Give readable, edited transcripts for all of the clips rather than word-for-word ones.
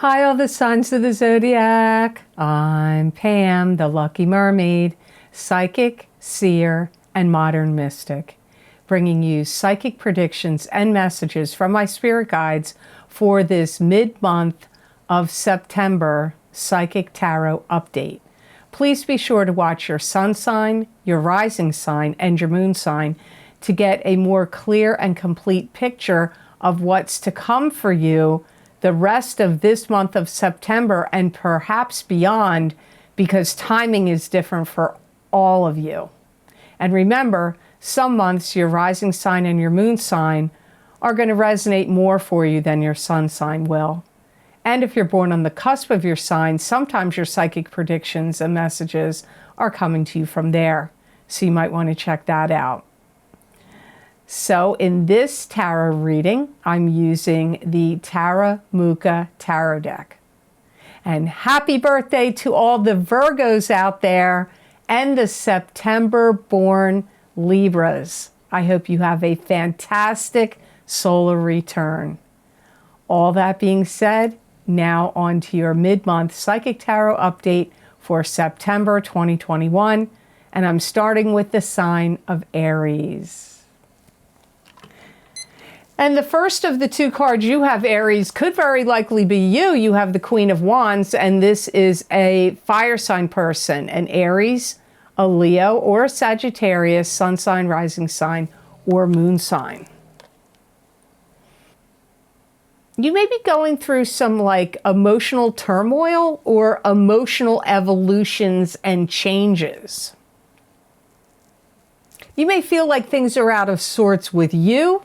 Hi, all the signs of the Zodiac. I'm Pam, the Lucky Mermaid, psychic, seer, and modern mystic, bringing you psychic predictions and messages from my spirit guides for this mid-month of September psychic tarot update. Please be sure to watch your sun sign, your rising sign, and your moon sign to get a more clear and complete picture of what's to come for you the rest of this month of September and perhaps beyond, because timing is different for all of you. And remember, some months your rising sign and your moon sign are going to resonate more for you than your sun sign will. And if you're born on the cusp of your sign, sometimes your psychic predictions and messages are coming to you from there. So you might want to check that out. So in this tarot reading, I'm using the Taramuka Tarot deck. And happy birthday to all the Virgos out there and the September-born Libras. I hope you have a fantastic solar return. All that being said, now on to your mid-month psychic tarot update for September 2021. And I'm starting with the sign of Aries. And the first of the two cards you have, Aries, could very likely be you. You have the Queen of Wands, and this is a fire sign person, an Aries, a Leo, or a Sagittarius, sun sign, rising sign, or moon sign. You may be going through some emotional turmoil or emotional evolutions and changes. You may feel like things are out of sorts with you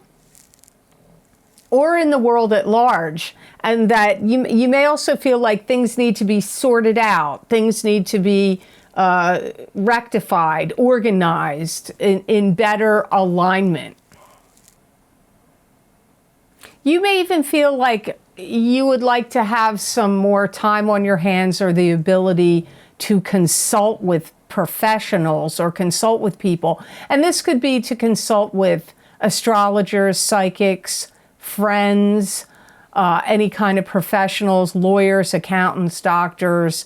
or in the world at large, and that you may also feel like things need to be sorted out, things need to be rectified, organized, in better alignment. You may even feel like you would like to have some more time on your hands or the ability to consult with professionals or consult with people. And this could be to consult with astrologers, psychics, friends, any kind of professionals, lawyers, accountants, doctors.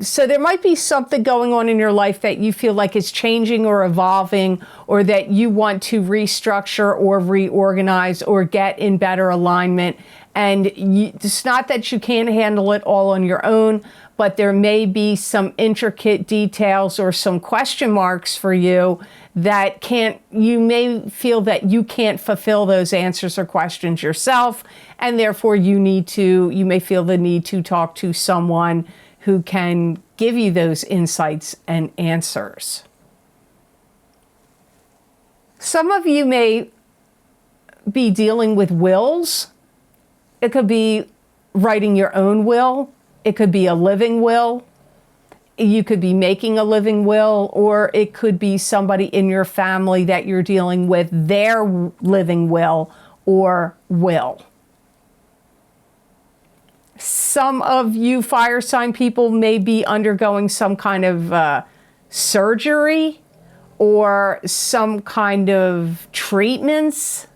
So there might be something going on in your life that you feel like is changing or evolving, or that you want to restructure or reorganize or get in better alignment. And it's not that you can't handle it all on your own, but there may be some intricate details or some question marks for you that you may feel that you can't fulfill those answers or questions yourself, and therefore you may feel the need to talk to someone who can give you those insights and answers. Some of you may be dealing with wills. It could be writing your own will. It could be a living will. You could be making a living will, or it could be somebody in your family that you're dealing with their living will or will. Some of you fire sign people may be undergoing some kind of surgery or some kind of treatments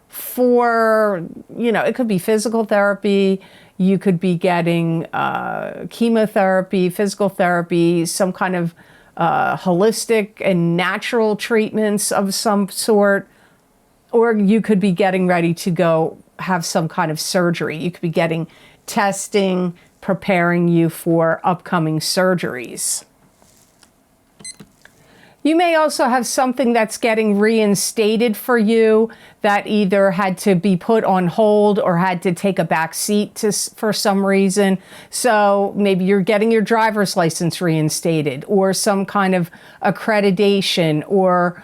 for, it could be physical therapy. You could be getting chemotherapy, physical therapy, some kind of holistic and natural treatments of some sort. Or you could be getting ready to go have some kind of surgery. You could be getting testing, preparing you for upcoming surgeries. You may also have something that's getting reinstated for you that either had to be put on hold or had to take a back seat for some reason. So maybe you're getting your driver's license reinstated, or some kind of accreditation or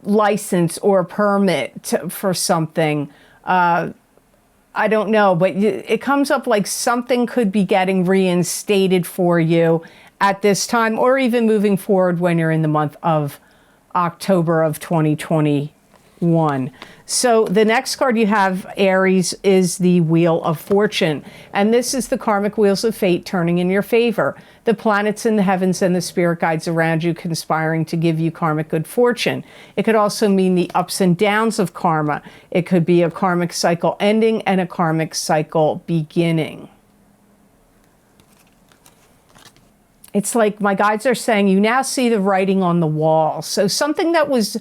license or permit for something. I don't know, but it comes up like something could be getting reinstated for you at this time, or even moving forward when you're in the month of October of 2021. 1. So the next card you have, Aries, is the Wheel of Fortune. And this is the karmic wheels of fate turning in your favor. The planets in the heavens and the spirit guides around you conspiring to give you karmic good fortune. It could also mean the ups and downs of karma. It could be a karmic cycle ending and a karmic cycle beginning. It's like my guides are saying, you now see the writing on the wall. So something that was,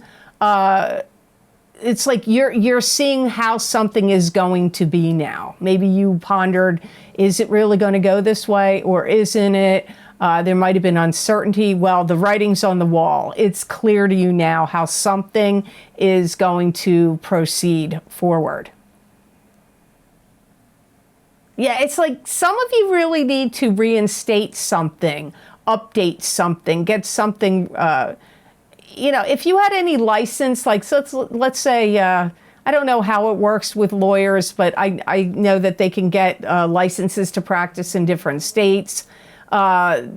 it's like you're seeing how something is going to be now. Maybe you pondered, is it really going to go this way or isn't it? There might have been uncertainty. Well, the writing's on the wall. It's clear to you now how something is going to proceed forward. Yeah, it's like some of you really need to reinstate something, update something, get something, you know, if you had any license, like so let's say, I don't know how it works with lawyers, but I know that they can get licenses to practice in different states. I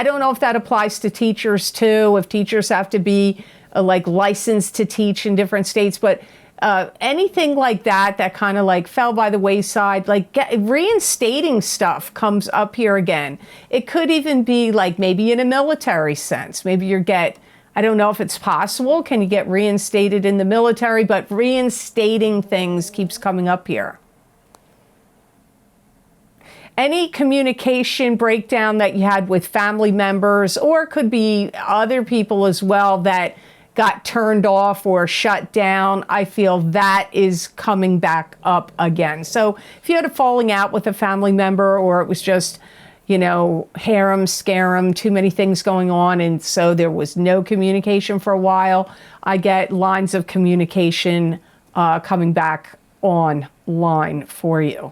don't know if that applies to teachers too, if teachers have to be like licensed to teach in different states, but anything like that, that kind of like fell by the wayside, like reinstating stuff comes up here again. It could even be like maybe in a military sense. Maybe you get, I don't know if it's possible. Can you get reinstated in the military? But reinstating things keeps coming up here. Any communication breakdown that you had with family members, or it could be other people as well that got turned off or shut down, I feel that is coming back up again. So if you had a falling out with a family member, or it was just, you know, harem, scarum, too many things going on, and so there was no communication for a while, I get lines of communication coming back online for you.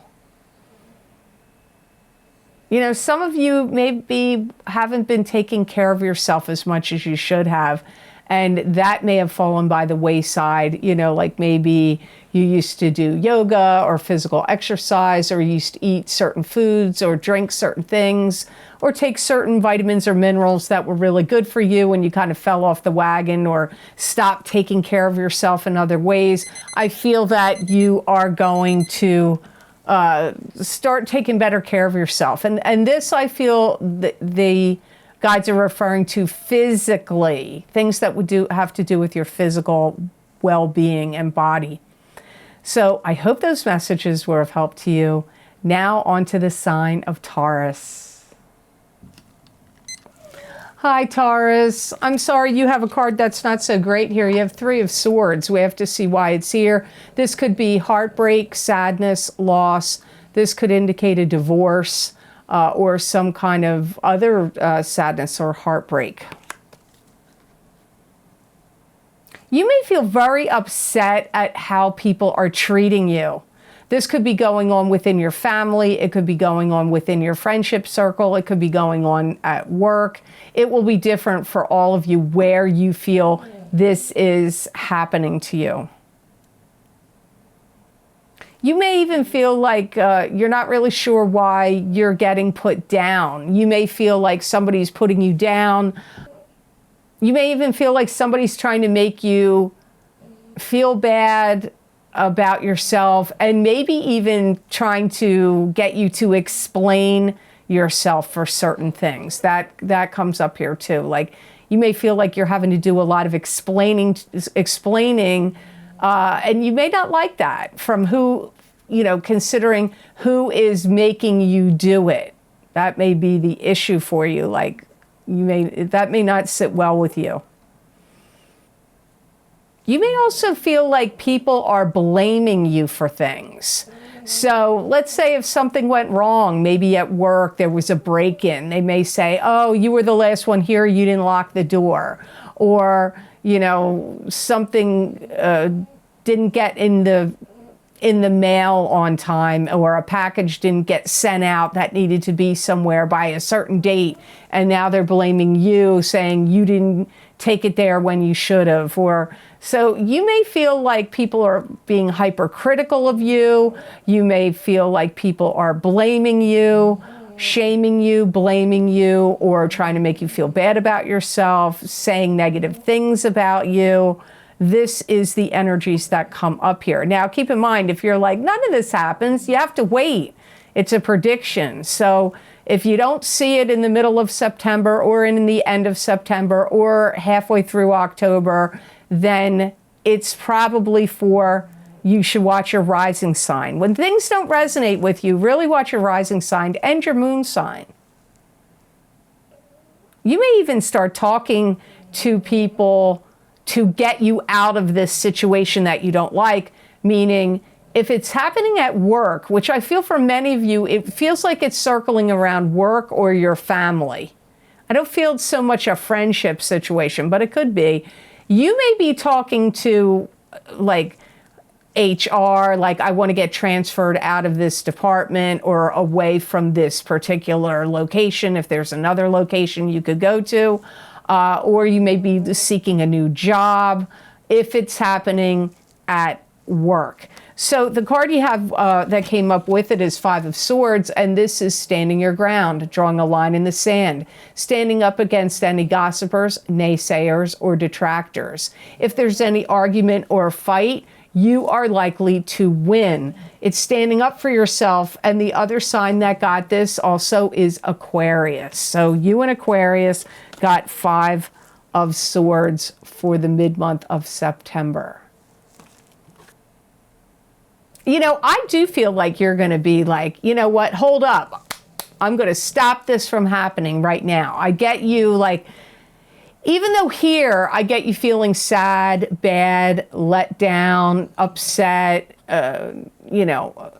You know, some of you maybe haven't been taking care of yourself as much as you should have, and that may have fallen by the wayside. You know, like maybe you used to do yoga or physical exercise, or you used to eat certain foods or drink certain things or take certain vitamins or minerals that were really good for you, and you kind of fell off the wagon or stopped taking care of yourself in other ways. I feel that you are going to start taking better care of yourself. And this, I feel, the guides are referring to physically, things that would have to do with your physical well-being and body. So I hope those messages were of help to you. Now on to the sign of Taurus. Hi, Taurus. I'm sorry, you have a card that's not so great here. You have 3 of Swords. We have to see why it's here. This could be heartbreak, sadness, loss. This could indicate a divorce or some kind of other sadness or heartbreak. You may feel very upset at how people are treating you. This could be going on within your family. It could be going on within your friendship circle. It could be going on at work. It will be different for all of you where you feel this is happening to you. You may even feel like you're not really sure why you're getting put down. You may feel like somebody's putting you down. You may even feel like somebody's trying to make you feel bad about yourself, and maybe even trying to get you to explain yourself for certain things. That comes up here too. Like you may feel like you're having to do a lot of explaining, and you may not like that from who, you know, considering who is making you do it. That may be the issue for you. Like that may not sit well with you. You may also feel like people are blaming you for things. So let's say if something went wrong, maybe at work there was a break-in, they may say, oh, you were the last one here, you didn't lock the door. Or, you know, something didn't get in the mail on time, or a package didn't get sent out that needed to be somewhere by a certain date, and now they're blaming you, saying you didn't take it there when you should have. Or so you may feel like people are being hypercritical of you. You may feel like people are blaming you, shaming you, blaming you, or trying to make you feel bad about yourself, saying negative things about you. this is the energies that come up here. Now, keep in mind, if you're like, none of this happens, you have to wait. It's a prediction. So if you don't see it in the middle of September or in the end of September or halfway through October, then it's probably you should watch your rising sign. When things don't resonate with you, really watch your rising sign and your moon sign. You may even start talking to people to get you out of this situation that you don't like, meaning if it's happening at work, which I feel for many of you, it feels like it's circling around work or your family. I don't feel it's so much a friendship situation, but it could be. You may be talking to like HR, like I want to get transferred out of this department or away from this particular location, if there's another location you could go to, or you may be seeking a new job if it's happening at work. So the card you have that came up with it is Five of Swords, and this is standing your ground, drawing a line in the sand, standing up against any gossipers, naysayers, or detractors. If there's any argument or fight, you are likely to win. It's standing up for yourself, and the other sign that got this also is Aquarius. So you and Aquarius got Five of Swords for the mid-month of September. You know, I do feel like you're going to be like, you know what, hold up. I'm going to stop this from happening right now. I get you, like, even though here I get you feeling sad, bad, let down, upset, you know,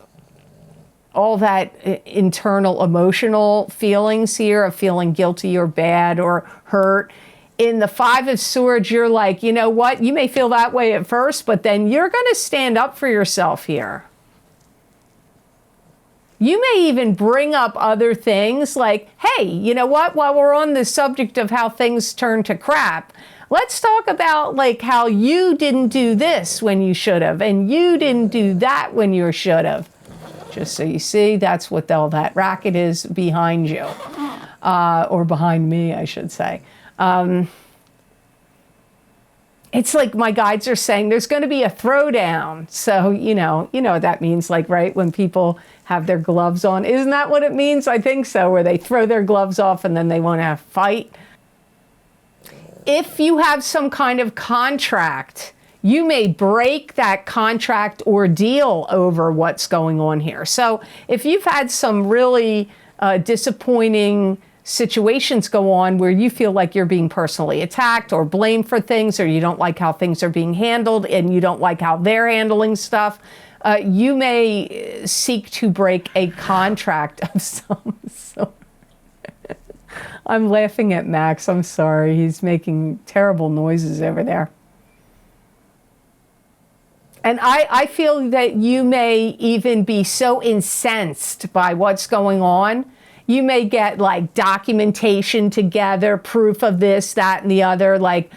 all that internal emotional feelings here of feeling guilty or bad or hurt. In the Five of Swords, you're like, you know what? You may feel that way at first, but then you're going to stand up for yourself here. You may even bring up other things like, hey, you know what? While we're on the subject of how things turn to crap, let's talk about like how you didn't do this when you should have, and you didn't do that when you should have. Just so you see, that's what all that racket is behind you, or behind me, I should say. It's like my guides are saying there's going to be a throwdown. So, you know what that means, like, right, when people have their gloves on. Isn't that what it means? I think so, where they throw their gloves off and then they want to fight. If you have some kind of contract, you may break that contract or deal over what's going on here. So if you've had some really disappointing situations go on where you feel like you're being personally attacked or blamed for things, or you don't like how things are being handled and you don't like how they're handling stuff, you may seek to break a contract of some sort. I'm laughing at Max. I'm sorry. He's making terrible noises over there. And I feel that you may even be so incensed by what's going on. You may get like documentation together, proof of this, that, and the other. Like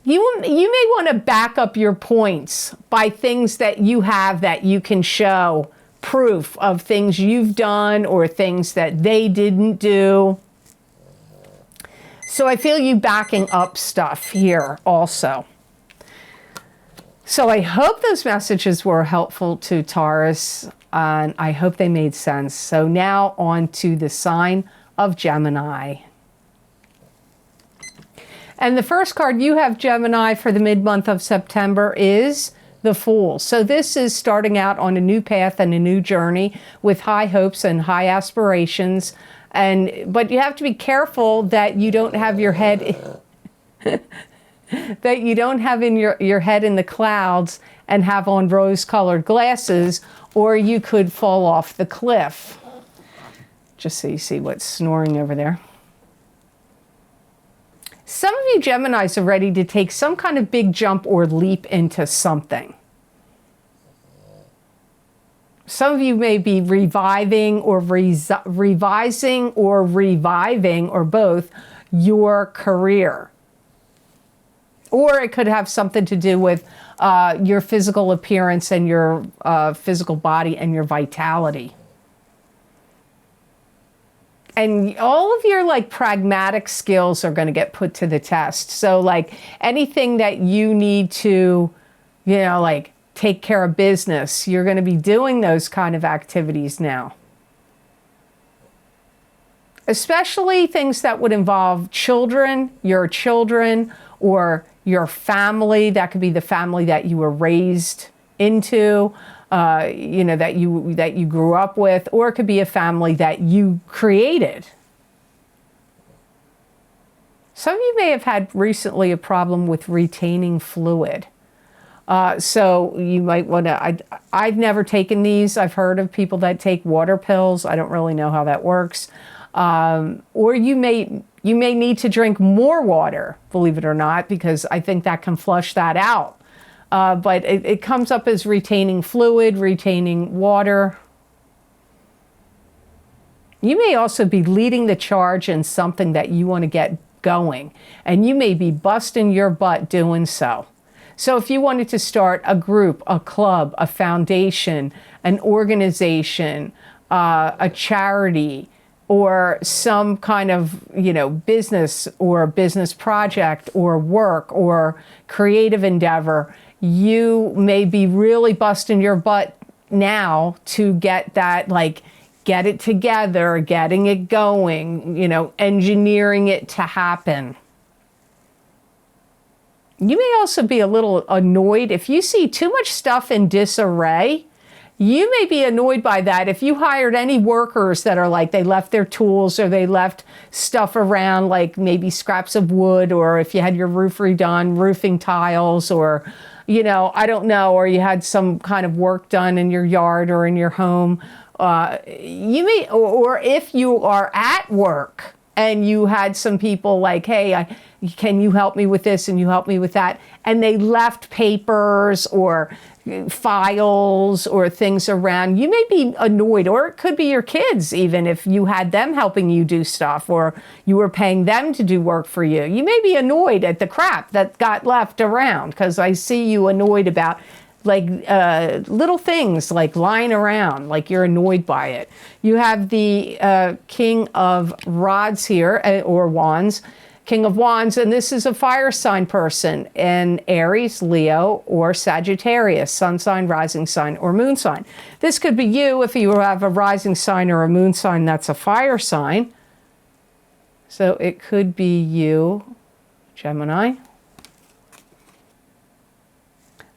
you may want to back up your points by things that you have that you can show proof of things you've done or things that they didn't do. So I feel you backing up stuff here also. So I hope those messages were helpful to Taurus, and I hope they made sense. So now on to the sign of Gemini. And the first card you have, Gemini, for the mid-month of September is the Fool. So this is starting out on a new path and a new journey with high hopes and high aspirations. But you have to be careful that you don't have your head that you don't have in your head in the clouds and have on rose-colored glasses, or you could fall off the cliff. Just so you see what's snoring over there. Some of you Geminis are ready to take some kind of big jump or leap into something. Some of you may be reviving or revising or reviving, or both, your career. Or it could have something to do with your physical appearance and your physical body and your vitality. And all of your like pragmatic skills are going to get put to the test. So like anything that you need to, you know, like take care of business, you're going to be doing those kind of activities now. Especially things that would involve children, your children, or your family. That could be the family that you were raised into, you know, that you grew up with, or it could be a family that you created. Some of you may have had recently a problem with retaining fluid. So you might want to, I've never taken these. I've heard of people that take water pills. I don't really know how that works. Or you may need to drink more water, believe it or not, because I think that can flush that out. But it comes up as retaining fluid, retaining water. You may also be leading the charge in something that you want to get going, and you may be busting your butt doing so. So if you wanted to start a group, a club, a foundation, an organization, a charity, or some kind of, you know, business or business project or work or creative endeavor, you may be really busting your butt now to get that, like, get it together, getting it going, you know, engineering it to happen. You may also be a little annoyed if you see too much stuff in disarray. You may be annoyed by that. If you hired any workers that are like, they left their tools or they left stuff around, like maybe scraps of wood, or if you had your roof redone, roofing tiles, or, you know, I don't know, or you had some kind of work done in your yard or in your home, you may, or if you are at work and you had some people like, hey, can you help me with this and you help me with that, and they left papers or files or things around, you may be annoyed. Or it could be your kids, even if you had them helping you do stuff or you were paying them to do work for you. You may be annoyed at the crap that got left around, because I see you annoyed about like little things like lying around, like you're annoyed by it. You have the King of Rods here, or Wands, King of Wands, and this is a fire sign person, in Aries, Leo, or Sagittarius, sun sign, rising sign, or moon sign. This could be you if you have a rising sign or a moon sign that's a fire sign. So it could be you, Gemini.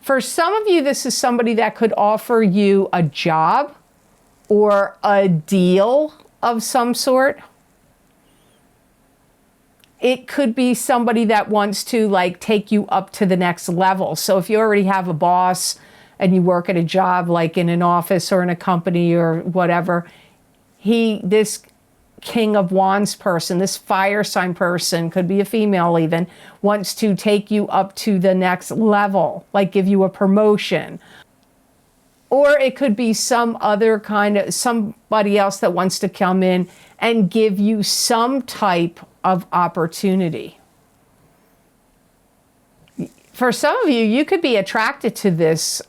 For some of you, this is somebody that could offer you a job or a deal of some sort. It could be somebody that wants to like take you up to the next level. So if you already have a boss and you work at a job like in an office or in a company or whatever, this King of Wands person, this fire sign person, could be a female even, wants to take you up to the next level, like give you a promotion. Or it could be some other kind of, somebody else that wants to come in and give you some type of opportunity. For some of you, you could be attracted to this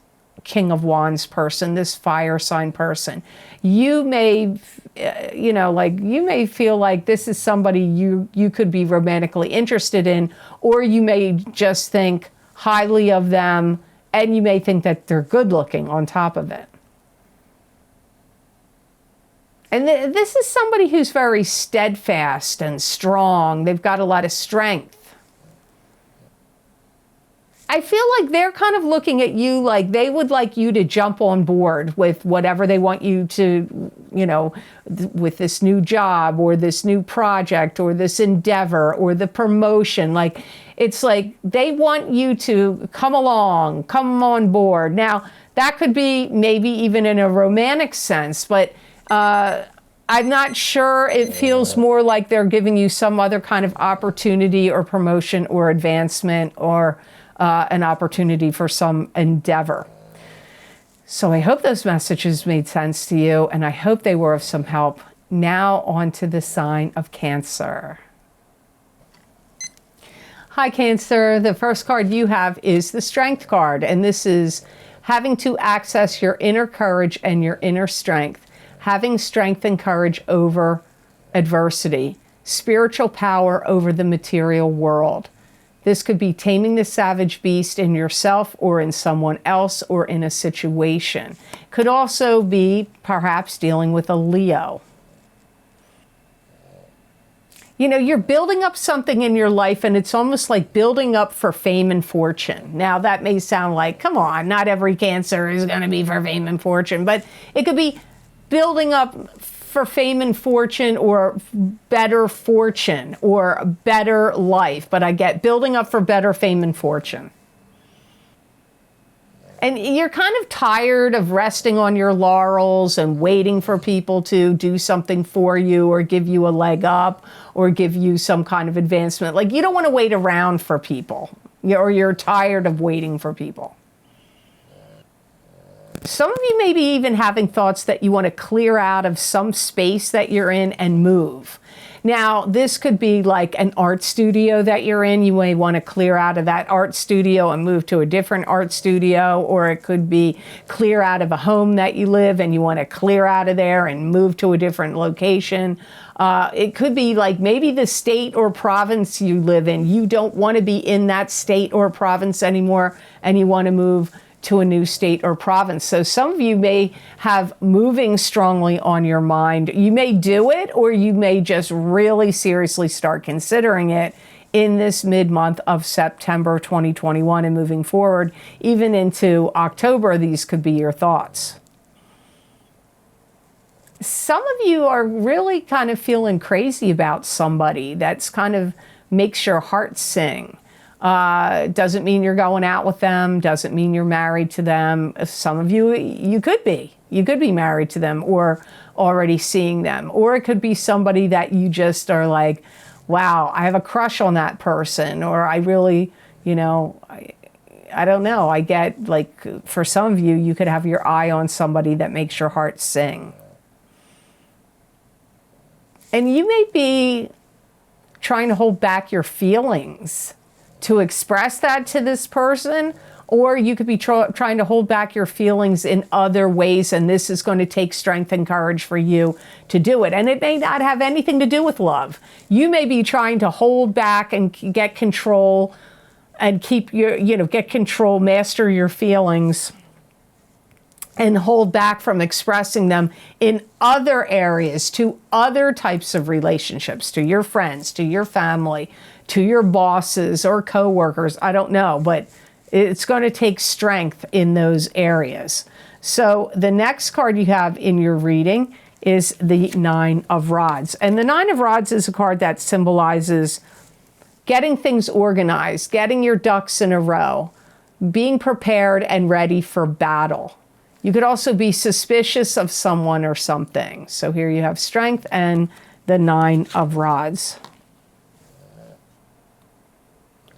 King of Wands person, this fire sign person. You may, you know, like you may feel like this is somebody you could be romantically interested in, or you may just think highly of them, and you may think that they're good looking on top of it. And this is somebody who's very steadfast and strong. They've got a lot of strength. I feel like they're kind of looking at you like they would like you to jump on board with whatever they want you to, you know, with this new job or this new project or this endeavor or the promotion. Like, it's like they want you to come along, come on board. Now, that could be maybe even in a romantic sense, but I'm not sure. It feels more like they're giving you some other kind of opportunity or promotion or advancement or an opportunity for some endeavor. So I hope those messages made sense to you, and I hope they were of some help. Now on to the sign of Cancer. Hi, Cancer. The first card you have is the Strength card, and this is having to access your inner courage and your inner strength. Having strength and courage over adversity, spiritual power over the material world. This could be taming the savage beast in yourself or in someone else or in a situation. Could also be perhaps dealing with a Leo. You know, you're building up something in your life, and it's almost like building up for fame and fortune. Now, that may sound like, come on, not every Cancer is going to be for fame and fortune, but it could be building up for fame and fortune or better fortune or better life. But I get building up for better fame and fortune. And you're kind of tired of resting on your laurels and waiting for people to do something for you or give you a leg up or give you some kind of advancement. Like, you don't want to wait around for people, or you're tired of waiting for people. Some of you may be even having thoughts that you want to clear out of some space that you're in and move. Now, this could be like an art studio that you're in. You may want to clear out of that art studio and move to a different art studio, or it could be clear out of a home that you live and you want to clear out of there and move to a different location. It could be like maybe the state or province you live in. You don't want to be in that state or province anymore, and you want to move to a new state or province. So some of you may have moving strongly on your mind. You may do it, or you may just really seriously start considering it in this mid-month of September 2021 and moving forward. Even into October, these could be your thoughts. Some of you are really kind of feeling crazy about somebody that's kind of makes your heart sing. Doesn't mean you're going out with them, doesn't mean you're married to them. Some of you, you could be married to them or already seeing them. Or it could be somebody that you just are like, wow, I have a crush on that person. Or I really, you know, I don't know. I get like, for some of you, you could have your eye on somebody that makes your heart sing. And you may be trying to hold back your feelings to express that to this person, or you could be trying to hold back your feelings in other ways, and this is going to take strength and courage for you to do it. And it may not have anything to do with love. You may be trying to hold back and get control and keep your, get control, master your feelings, and hold back from expressing them in other areas, to other types of relationships, to your friends, to your family, to your bosses or coworkers. I don't know, but it's going to take strength in those areas. So the next card you have in your reading is the Nine of Rods. And the Nine of Rods is a card that symbolizes getting things organized, getting your ducks in a row, being prepared and ready for battle. You could also be suspicious of someone or something. So here you have strength and the Nine of Rods.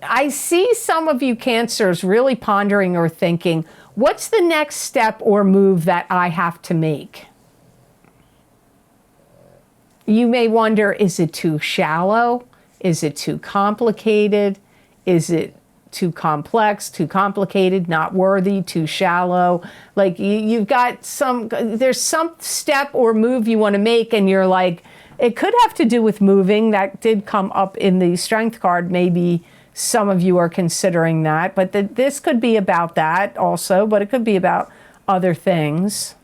I see some of you Cancers really pondering or thinking, what's the next step or move that I have to make? You may wonder, is it too shallow? Is it too complicated? Is it too complex, too complicated, not worthy, too shallow? Like you've got there's some step or move you want to make, and you're like, it could have to do with moving. That did come up in the Strength card. Maybe some of you are considering that, but this could be about that also, but it could be about other things.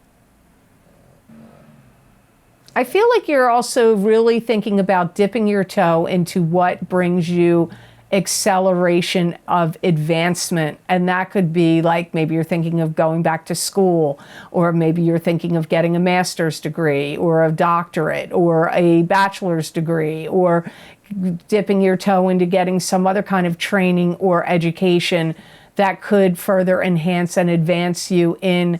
I feel like you're also really thinking about dipping your toe into what brings you acceleration of advancement. And that could be like, maybe you're thinking of going back to school, or maybe you're thinking of getting a master's degree or a doctorate or a bachelor's degree, or dipping your toe into getting some other kind of training or education that could further enhance and advance you in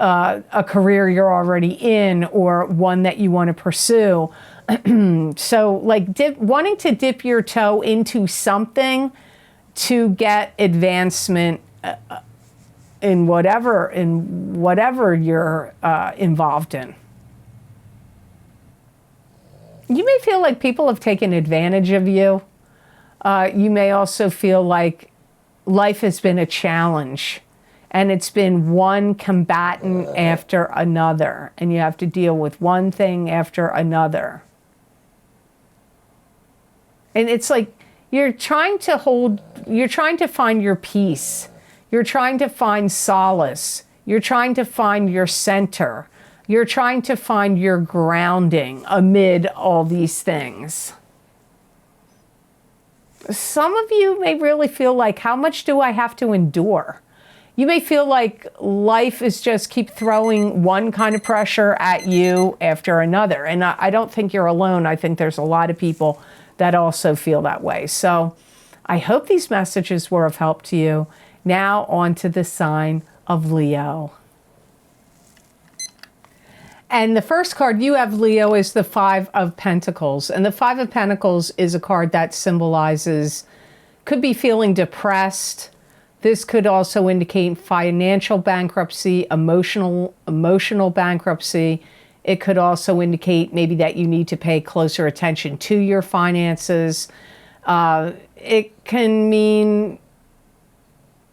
a career you're already in, or one that you want to pursue. So like wanting to dip your toe into something to get advancement in whatever you're involved in. You may feel like people have taken advantage of you. You may also feel like life has been a challenge, and it's been one combatant after another, and you have to deal with one thing after another. And it's like you're trying to find your peace. You're trying to find solace. You're trying to find your center. You're trying to find your grounding amid all these things. Some of you may really feel like, how much do I have to endure? You may feel like life is just keep throwing one kind of pressure at you after another. And I don't think you're alone. I think there's a lot of people that also feel that way. So I hope these messages were of help to you. Now on to the sign of Leo. And the first card you have, Leo, is the Five of Pentacles. And the Five of Pentacles is a card that symbolizes, could be feeling depressed. This could also indicate financial bankruptcy, emotional bankruptcy. It could also indicate maybe that you need to pay closer attention to your finances. It can mean,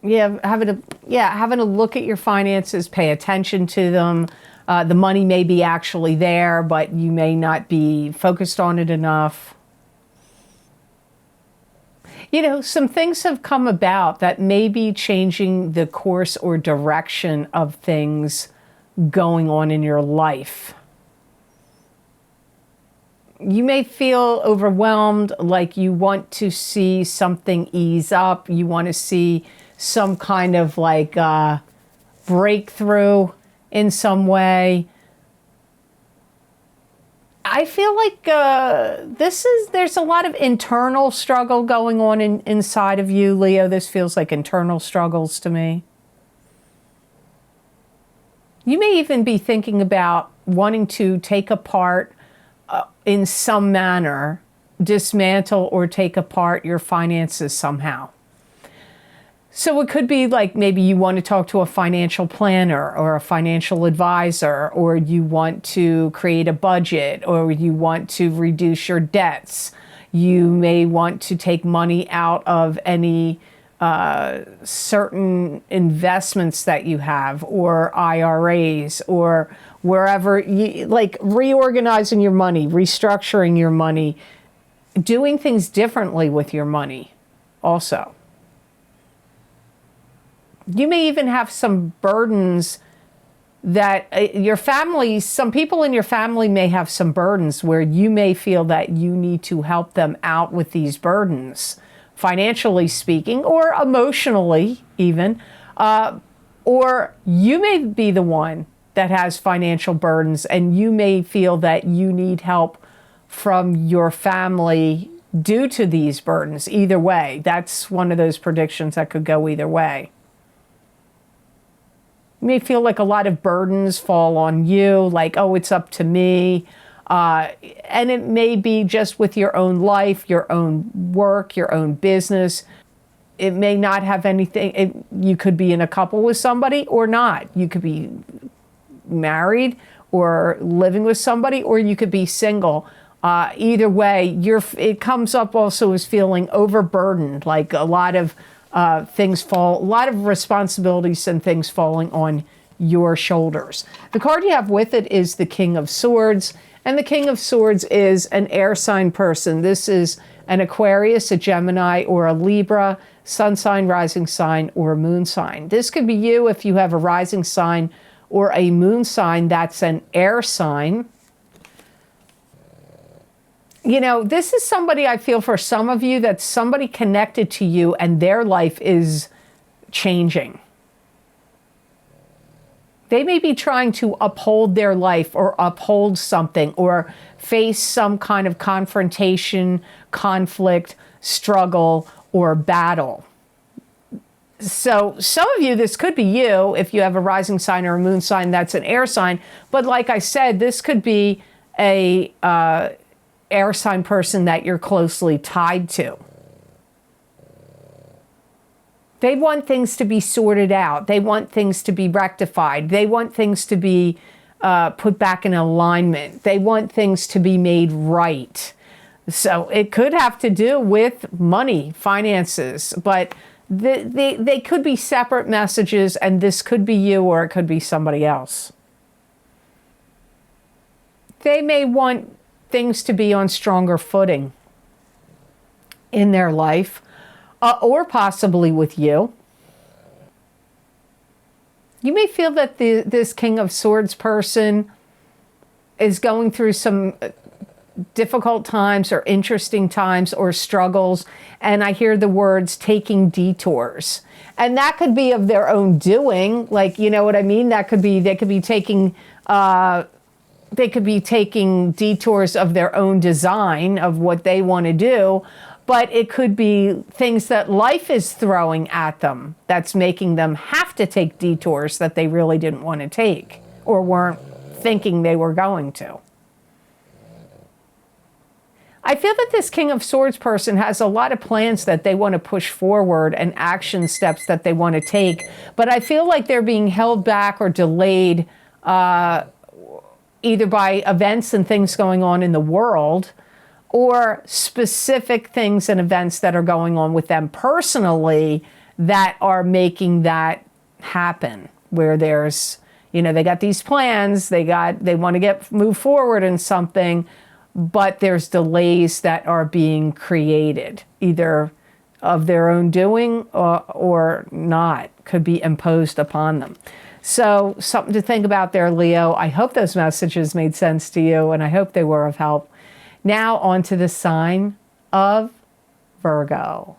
having a look at your finances, pay attention to them. The money may be actually there, but you may not be focused on it enough. You know, some things have come about that may be changing the course or direction of things going on in your life. You may feel overwhelmed, like you want to see something ease up. You want to see some kind of like breakthrough in some way. I feel like there's a lot of internal struggle going on inside of you, Leo. This feels like internal struggles to me. You may even be thinking about wanting to take apart, in some manner, dismantle or take apart your finances somehow. So it could be like maybe you want to talk to a financial planner or a financial advisor, or you want to create a budget, or you want to reduce your debts. You may want to take money out of any certain investments that you have, or IRAs, or wherever, like reorganizing your money, restructuring your money, doing things differently with your money also. You may even have some burdens that your family, some people in your family may have some burdens where you may feel that you need to help them out with these burdens, financially speaking, or emotionally even. Or you may be the one that has financial burdens, and you may feel that you need help from your family due to these burdens. Either way, that's one of those predictions that could go either way. You may feel like a lot of burdens fall on you, like, oh, it's up to me. And it may be just with your own life, your own work, your own business. It may not have anything. You could be in a couple with somebody or not. You could be married or living with somebody, or you could be single. Either way, it comes up also as feeling overburdened, like a lot of a lot of responsibilities and things falling on your shoulders. The card you have with it is the King of Swords, and the King of Swords is an air sign person. This is an Aquarius, a Gemini, or a Libra, sun sign, rising sign, or moon sign. This could be you if you have a rising sign or a moon sign that's an air sign. You know, this is somebody, I feel for some of you, that's somebody connected to you and their life is changing. They may be trying to uphold their life or uphold something or face some kind of confrontation, conflict, struggle, or battle. So some of you, this could be you if you have a rising sign or a moon sign that's an air sign. But like I said, this could be a air sign person that you're closely tied to. They want things to be sorted out. They want things to be rectified. They want things to be put back in alignment. They want things to be made right. So it could have to do with money, finances, but they could be separate messages, and this could be you or it could be somebody else. They may want things to be on stronger footing. in their life, or possibly with you. You may feel that this King of Swords person is going through some difficult times or interesting times or struggles, and I hear the words taking detours. And that could be of their own doing, like, you know what I mean? That could be, they could be taking detours of their own design of what they want to do, but it could be things that life is throwing at them that's making them have to take detours that they really didn't want to take or weren't thinking they were going to. I feel that this King of Swords person has a lot of plans that they want to push forward and action steps that they want to take, but I feel like they're being held back or delayed either by events and things going on in the world or specific things and events that are going on with them personally that are making that happen, where there's, you know, they got these plans, they want to move forward in something, but there's delays that are being created, either of their own doing or not, could be imposed upon them. So something to think about there, Leo. I hope those messages made sense to you, and I hope they were of help. Now on to the sign of Virgo.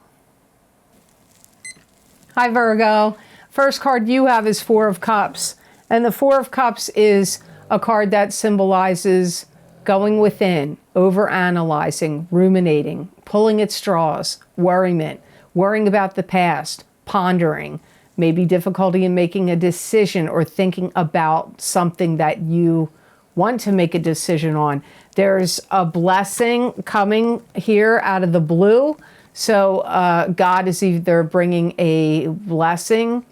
Hi, Virgo. First card you have is Four of Cups. And the Four of Cups is a card that symbolizes going within, overanalyzing, ruminating, pulling at straws, worriment, worrying about the past, pondering, maybe difficulty in making a decision or thinking about something that you want to make a decision on. There's a blessing coming here out of the blue. So God is either bringing a blessing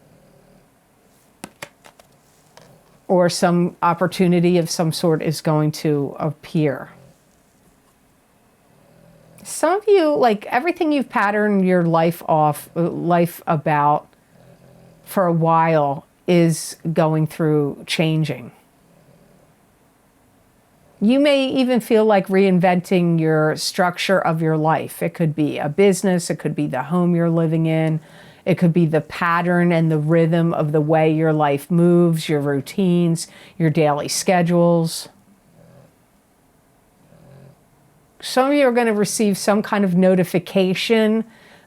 or some opportunity of some sort is going to appear. Some of you, like everything you've patterned your life about for a while is going through changing. You may even feel like reinventing your structure of your life. It could be a business, it could be the home you're living in, it could be the pattern and the rhythm of the way your life moves, your routines, your daily schedules. Some of you are going to receive some kind of notification.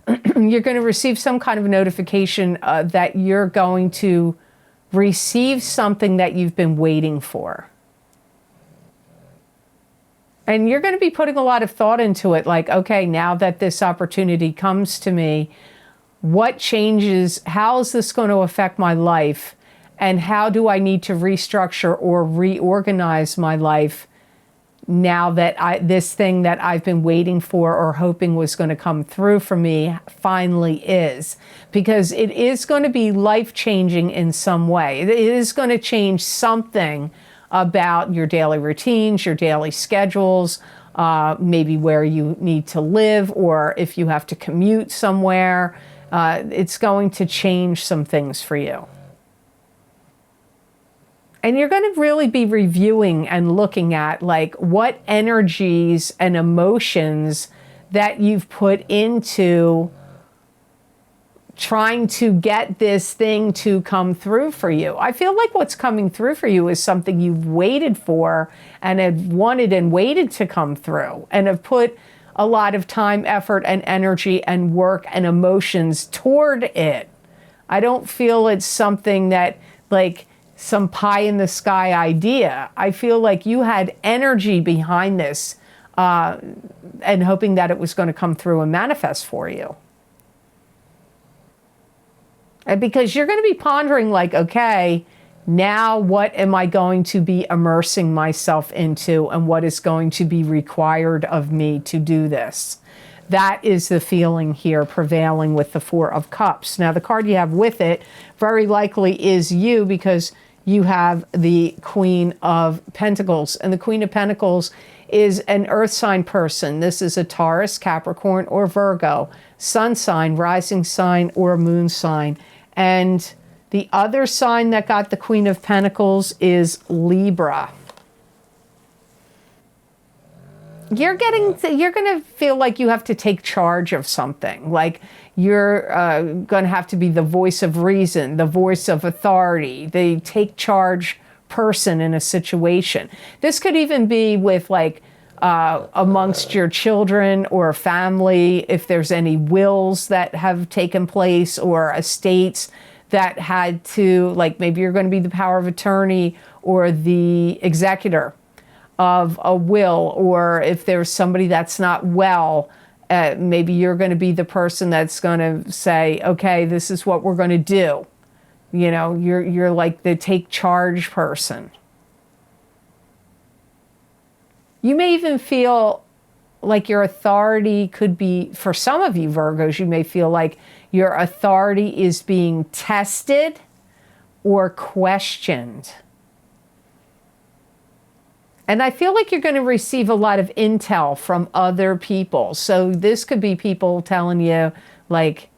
You're going to receive some kind of notification that you're going to receive something that you've been waiting for. And you're going to be putting a lot of thought into it, like, okay, now that this opportunity comes to me, what changes, how is this going to affect my life? And how do I need to restructure or reorganize my life now that this thing that I've been waiting for or hoping was going to come through for me finally is? Because it is going to be life-changing in some way. It is going to change something about your daily routines, your daily schedules, maybe where you need to live, or if you have to commute somewhere. It's going to change some things for you. And you're going to really be reviewing and looking at like what energies and emotions that you've put into trying to get this thing to come through for you. I feel like what's coming through for you is something you've waited for and have wanted and waited to come through and have put a lot of time, effort, and energy and work and emotions toward it. I don't feel it's something that like some pie in the sky idea. I feel like you had energy behind this and hoping that it was going to come through and manifest for you. And because you're going to be pondering like, okay, now what am I going to be immersing myself into and what is going to be required of me to do this? That is the feeling here prevailing with the Four of Cups. Now, the card you have with it very likely is you, because you have the Queen of Pentacles. And the Queen of Pentacles is an earth sign person. This is a Taurus, Capricorn, or Virgo, sun sign, rising sign, or moon sign. And the other sign that got the Queen of Pentacles is Libra. you're going to feel like you have to take charge of something. Like you're going to have to be the voice of reason, the voice of authority, the take charge person in a situation. This could even be with like amongst your children or family, if there's any wills that have taken place or estates that had to, like maybe you're going to be the power of attorney or the executor of a will, or if there's somebody that's not well, maybe you're going to be the person that's going to say, okay, this is what we're going to do. You know, you're like the take charge person. You may even feel like your authority could be, for some of you Virgos, you may feel like your authority is being tested or questioned. And I feel like you're going to receive a lot of intel from other people. So this could be people telling you like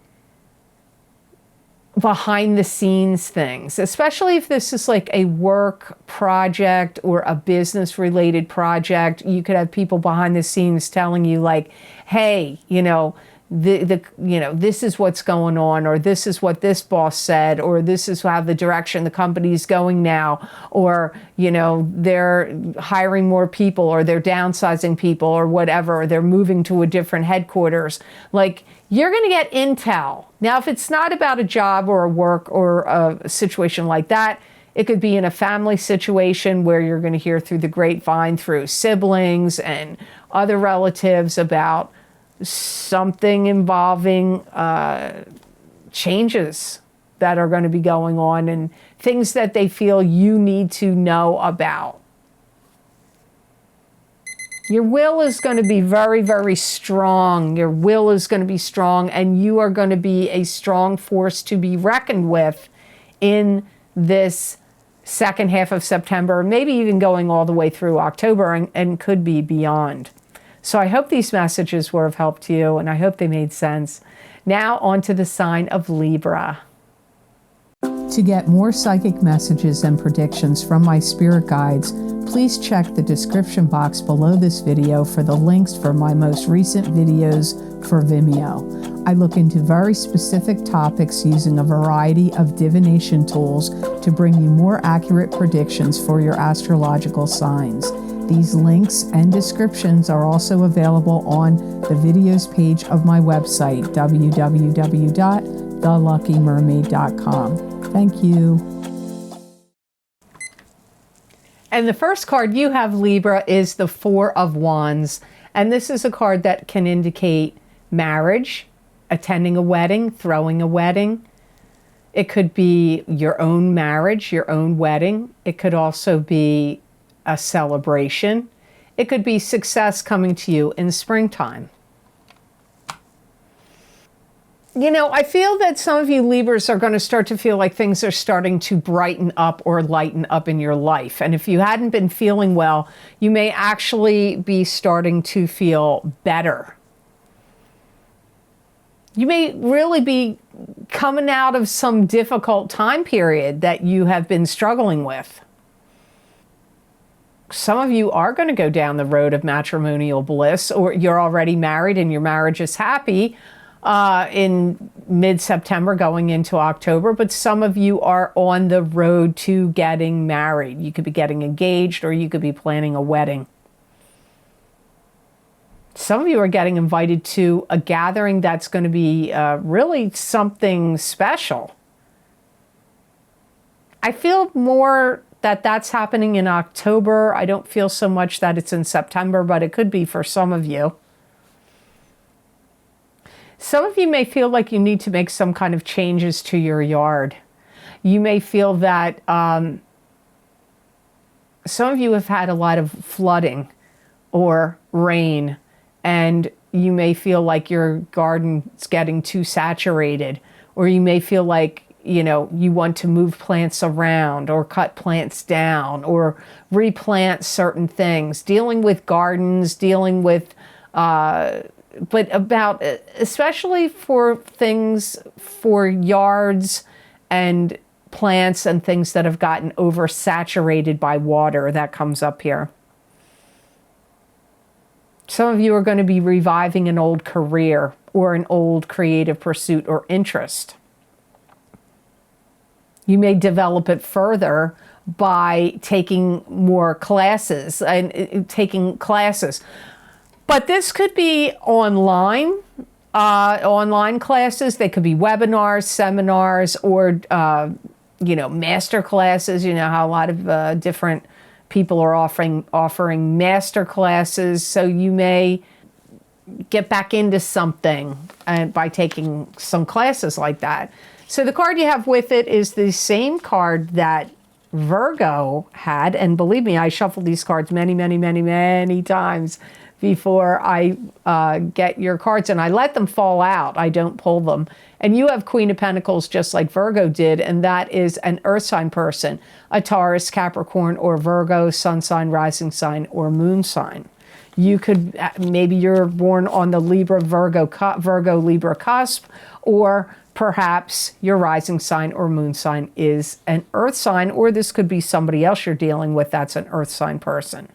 behind the scenes things, especially if this is like a work project or a business related project. You could have people behind the scenes telling you like, hey, you know, this is what's going on, or this is what this boss said, or this is how the direction the company's going now, or, you know, they're hiring more people, or they're downsizing people, or whatever, or they're moving to a different headquarters. Like, you're going to get intel. Now, if it's not about a job or a work or a situation like that, it could be in a family situation where you're going to hear through the grapevine, through siblings and other relatives about something involving changes that are going to be going on and things that they feel you need to know about. Your will is going to be very, very strong. Your will is going to be strong, and you are going to be a strong force to be reckoned with in this second half of September, maybe even going all the way through October, and could be beyond. So I hope these messages were of help to you, and I hope they made sense. Now on to the sign of Libra. To get more psychic messages and predictions from my spirit guides, please check the description box below this video for the links for my most recent videos for Vimeo. I look into very specific topics using a variety of divination tools to bring you more accurate predictions for your astrological signs. These links and descriptions are also available on the videos page of my website, www.theluckymermaid.com. Thank you. And the first card you have, Libra, is the Four of Wands. And this is a card that can indicate marriage, attending a wedding, throwing a wedding. It could be your own marriage, your own wedding. It could also be a celebration. It could be success coming to you in springtime. You know, I feel that some of you Libras are going to start to feel like things are starting to brighten up or lighten up in your life. And if you hadn't been feeling well, you may actually be starting to feel better. You may really be coming out of some difficult time period that you have been struggling with. Some of you are going to go down the road of matrimonial bliss, or you're already married and your marriage is happy in mid-September going into October, but some of you are on the road to getting married. You could be getting engaged, or you could be planning a wedding. Some of you are getting invited to a gathering that's going to be really something special. I feel more that that's happening in October. I don't feel so much that it's in September, but it could be for some of you. Some of you may feel like you need to make some kind of changes to your yard. You may feel that some of you have had a lot of flooding or rain, and you may feel like your garden's getting too saturated, or you may feel like, you know, you want to move plants around or cut plants down or replant certain things, dealing with gardens, dealing with but about, especially for things, for yards and plants and things that have gotten oversaturated by water, that comes up here. Some of you are going to be reviving an old career or an old creative pursuit or interest. You may develop it further by taking more classes and taking classes. But this could be online, online classes. They could be webinars, seminars, or, master classes. You know how a lot of different people are offering master classes. So you may get back into something by taking some classes like that. So the card you have with it is the same card that Virgo had. And believe me, I shuffled these cards many, many, many, many times before I get your cards. And I let them fall out. I don't pull them. And you have Queen of Pentacles just like Virgo did. And that is an earth sign person. A Taurus, Capricorn, or Virgo, sun sign, rising sign, or moon sign. You could, maybe you're born on the Virgo-Libra cusp, or perhaps your rising sign or moon sign is an earth sign, or this could be somebody else you're dealing with that's an earth sign person.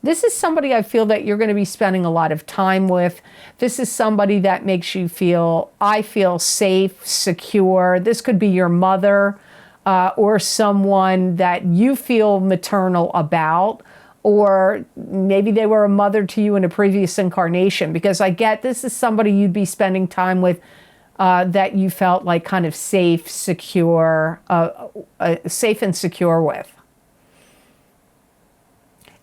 This is somebody I feel that you're going to be spending a lot of time with. This is somebody that makes you feel, I feel safe, secure. This could be your mother or someone that you feel maternal about. Or maybe they were a mother to you in a previous incarnation, because I get this is somebody you'd be spending time with that you felt like kind of safe, secure, safe and secure with.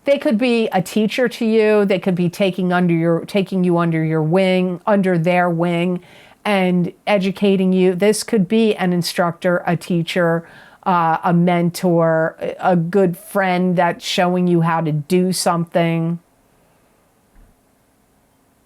They could be a teacher to you. They could be taking you under your wing, under their wing, and educating you. This could be an instructor, a teacher, a mentor, a good friend that's showing you how to do something.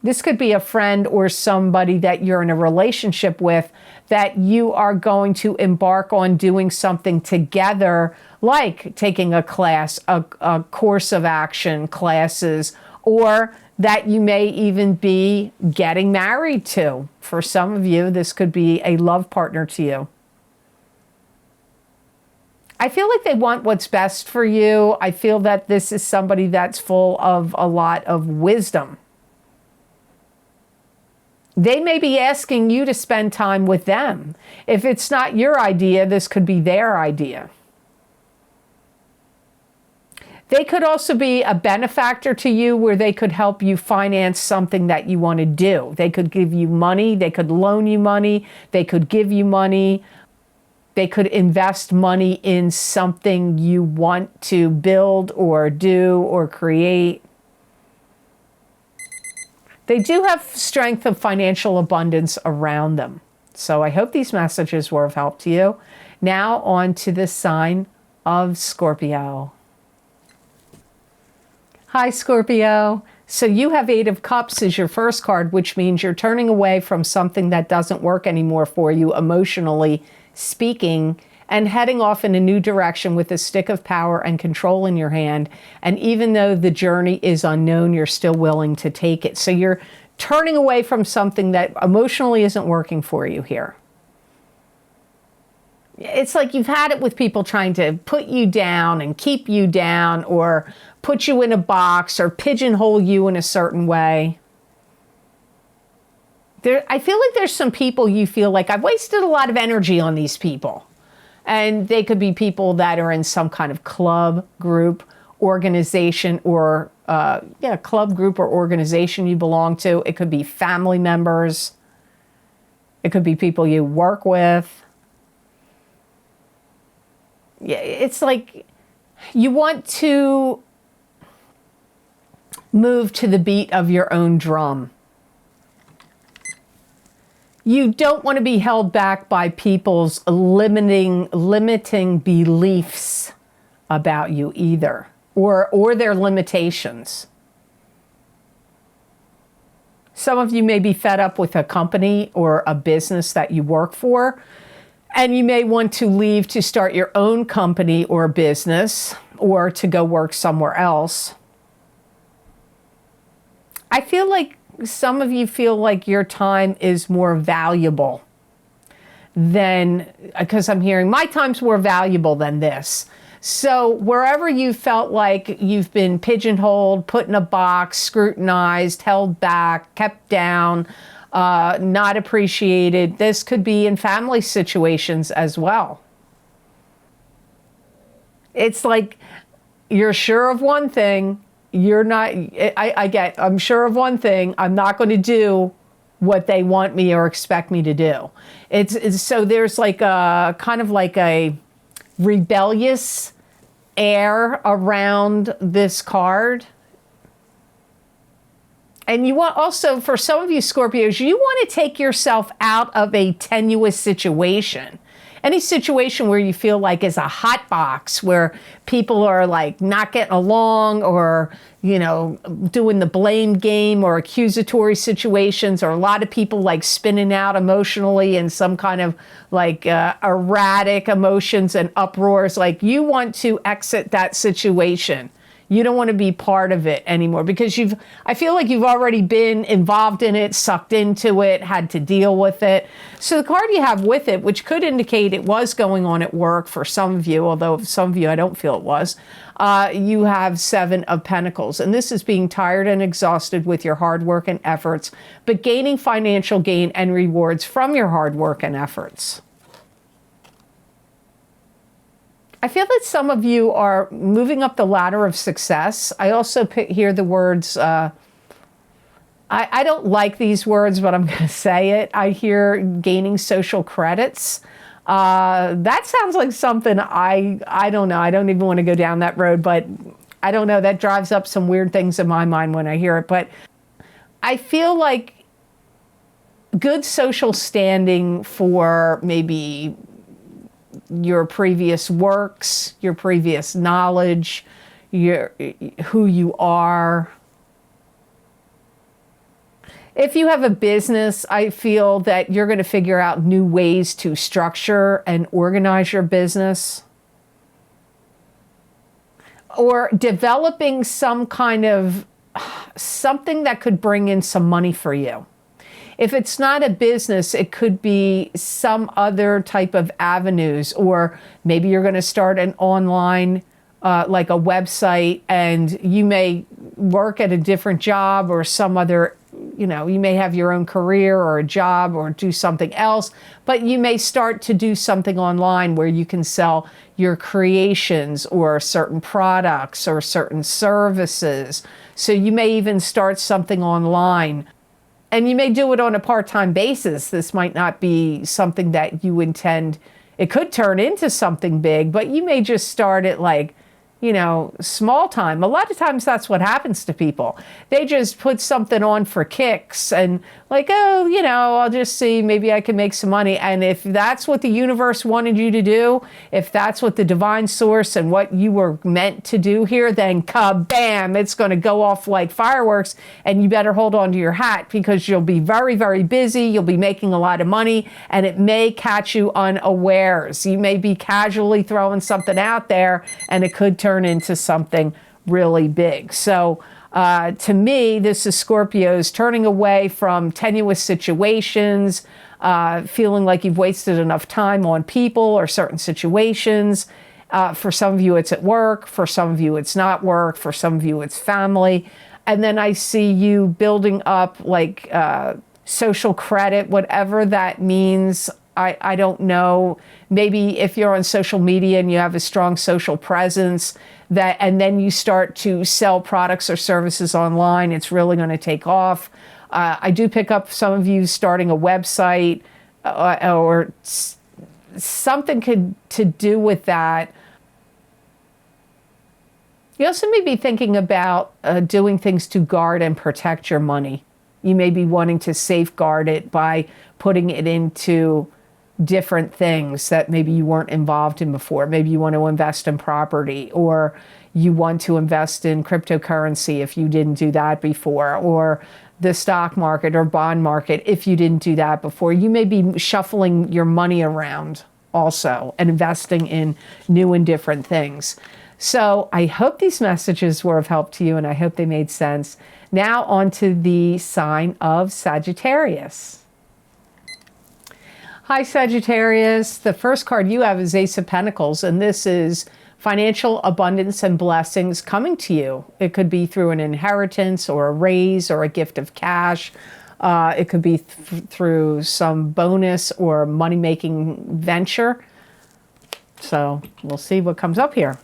This could be a friend or somebody that you're in a relationship with that you are going to embark on doing something together, like taking a class, a course of action, classes, or that you may even be getting married to. For some of you, this could be a love partner to you. I feel like they want what's best for you. I feel that this is somebody that's full of a lot of wisdom. They may be asking you to spend time with them. If it's not your idea, this could be their idea. They could also be a benefactor to you, where they could help you finance something that you want to do. They could give you money. They could loan you money. They could give you money. They could invest money in something you want to build or do or create. They do have strength of financial abundance around them. So I hope these messages were of help to you. Now on to the sign of Scorpio. Hi, Scorpio. So you have Eight of Cups as your first card, which means you're turning away from something that doesn't work anymore for you emotionally speaking, and heading off in a new direction with a stick of power and control in your hand. And even though the journey is unknown, you're still willing to take it. So you're turning away from something that emotionally isn't working for you here. It's like you've had it with people trying to put you down and keep you down, or put you in a box, or pigeonhole you in a certain way. I feel like there's some people you feel like I've wasted a lot of energy on these people. And they could be people that are in some kind of club, group, organization, or club, group, or organization you belong to. It could be family members. It could be people you work with. Yeah, it's like you want to move to the beat of your own drum. You don't want to be held back by people's limiting beliefs about you either, or their limitations. Some of you may be fed up with a company or a business that you work for, and you may want to leave to start your own company or business, or to go work somewhere else. I feel like some of you feel like your time is more valuable than, because I'm hearing my time's more valuable than this. So wherever you felt like you've been pigeonholed, put in a box, scrutinized, held back, kept down, not appreciated, this could be in family situations as well. It's like you're sure of one thing, you're not, I'm sure of one thing, I'm not going to do what they want me or expect me to do. It's so there's like a kind of like a rebellious air around this card. And you want also, for some of you Scorpios, you want to take yourself out of a tenuous situation. Any situation where you feel like is a hot box, where people are like not getting along, or, you know, doing the blame game, or accusatory situations, or a lot of people like spinning out emotionally in some kind of like erratic emotions and uproars. Like, you want to exit that situation. You don't want to be part of it anymore, because I feel like you've already been involved in it, sucked into it, had to deal with it. So the card you have with it, which could indicate it was going on at work for some of you, although some of you I don't feel it was, you have 7 of Pentacles. And this is being tired and exhausted with your hard work and efforts, but gaining financial gain and rewards from your hard work and efforts. I feel that some of you are moving up the ladder of success. I also hear the words, I don't like these words, but I'm going to say it. I hear gaining social credits. That sounds like something I don't know. I don't even want to go down that road, but I don't know. That drives up some weird things in my mind when I hear it. But I feel like good social standing for maybe your previous works, your previous knowledge, who you are. If you have a business, I feel that you're going to figure out new ways to structure and organize your business. Or developing some kind of something that could bring in some money for you. If it's not a business, it could be some other type of avenues, or maybe you're going to start an online, like a website, and you may work at a different job or some other, you know, you may have your own career or a job or do something else, but you may start to do something online where you can sell your creations or certain products or certain services. So you may even start something online. And you may do it on a part-time basis. This might not be something that you intend. It could turn into something big, but you may just start it like, you know, small time. A lot of times that's what happens to people. They just put something on for kicks and like, oh, you know, I'll just see, maybe I can make some money. And if that's what the universe wanted you to do, if that's what the divine source and what you were meant to do here, then kabam, it's going to go off like fireworks, and you better hold on to your hat, because you'll be very, very busy. You'll be making a lot of money, and it may catch you unawares. You may be casually throwing something out there, and it could turn into something really big. So to me, this is Scorpios turning away from tenuous situations, feeling like you've wasted enough time on people or certain situations. For some of you, it's at work. For some of you, it's not work. For some of you, it's family. And then I see you building up like social credit, whatever that means. I don't know. Maybe if you're on social media and you have a strong social presence, and then you start to sell products or services online, it's really going to take off. I do pick up some of you starting a website or something to do with that. You also may be thinking about doing things to guard and protect your money. You may be wanting to safeguard it by putting it into different things that maybe you weren't involved in before. Maybe you want to invest in property, or you want to invest in cryptocurrency if you didn't do that before, or the stock market or bond market if you didn't do that before. You may be shuffling your money around also and investing in new and different things. So I hope these messages were of help to you, and I hope they made sense. Now on to the sign of Sagittarius. Hi, Sagittarius. The first card you have is Ace of Pentacles, and this is financial abundance and blessings coming to you. It could be through an inheritance or a raise or a gift of cash. It could be through some bonus or money-making venture. So we'll see what comes up here.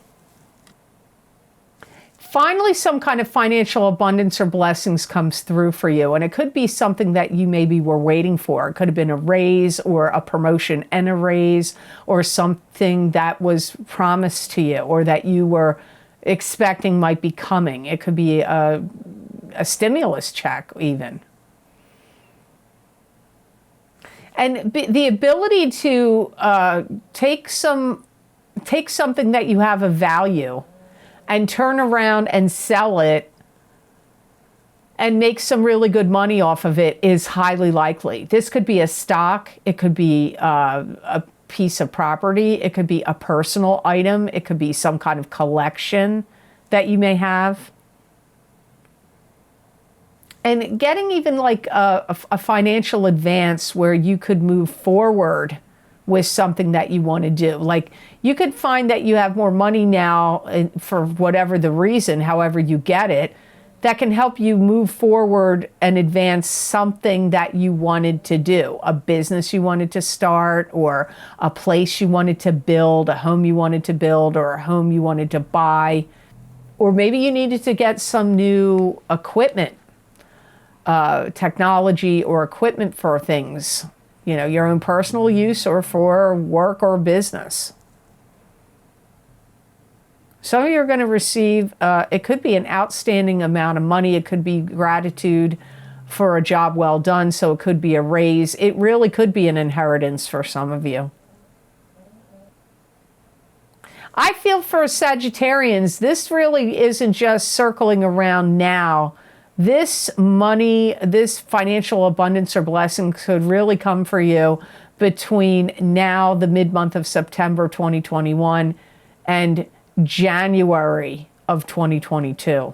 Finally, some kind of financial abundance or blessings comes through for you. And it could be something that you maybe were waiting for. It could have been a raise or a promotion and a raise, or something that was promised to you or that you were expecting might be coming. It could be a stimulus check even. And the ability to take something that you have of value and turn around and sell it and make some really good money off of it is highly likely. This could be a stock. It could be a piece of property. It could be a personal item. It could be some kind of collection that you may have. And getting even like a financial advance where you could move forward with something that you want to do. Like you could find that you have more money now for whatever the reason, however you get it, that can help you move forward and advance something that you wanted to do. A business you wanted to start, or a place you wanted to build, a home you wanted to build, or a home you wanted to buy. Or maybe you needed to get some new equipment. Technology or equipment for things, you know, your own personal use or for work or business. Some of you are going to receive, it could be an outstanding amount of money. It could be gratitude for a job well done. So it could be a raise. It really could be an inheritance for some of you. I feel for Sagittarians, this really isn't just circling around now. This money, this financial abundance or blessing could really come for you between now, the mid-month of September 2021, and January of 2022.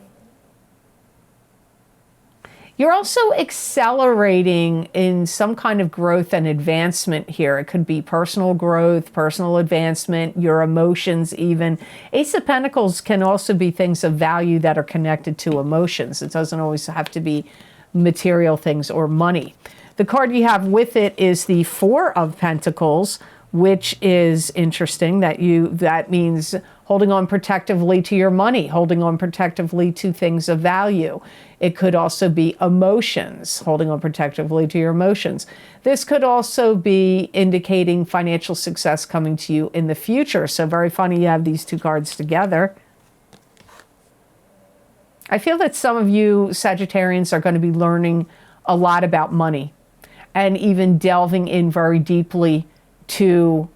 You're also accelerating in some kind of growth and advancement here. It could be personal growth, personal advancement, your emotions even. Ace of Pentacles can also be things of value that are connected to emotions. It doesn't always have to be material things or money. The card you have with it is the Four of Pentacles, which is interesting. That means holding on protectively to your money, holding on protectively to things of value. It could also be emotions, holding on protectively to your emotions. This could also be indicating financial success coming to you in the future. So very funny you have these two cards together. I feel that some of you Sagittarians are going to be learning a lot about money and even delving in very deeply to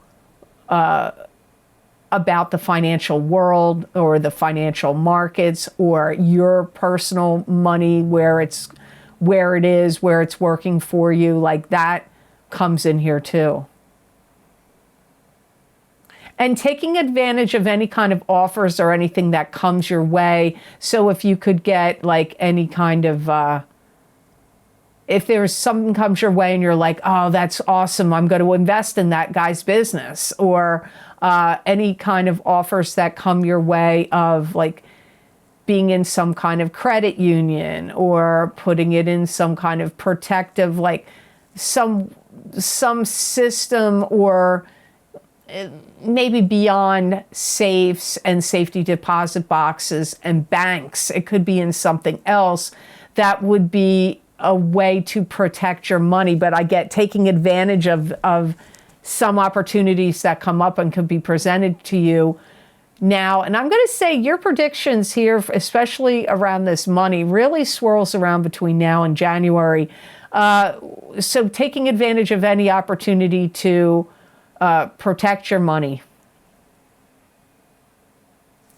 about the financial world or the financial markets or your personal money, where it's working for you. Like that comes in here too. And taking advantage of any kind of offers or anything that comes your way. So if you could get like any kind of if there's something comes your way and you're like, oh, that's awesome, I'm going to invest in that guy's business, or any kind of offers that come your way of like being in some kind of credit union or putting it in some kind of protective, like some system, or maybe beyond safes and safety deposit boxes and banks. It could be in something else that would be a way to protect your money. But I get taking advantage of some opportunities that come up and could be presented to you now. And I'm going to say your predictions here, especially around this money, really swirls around between now and January. So taking advantage of any opportunity to protect your money.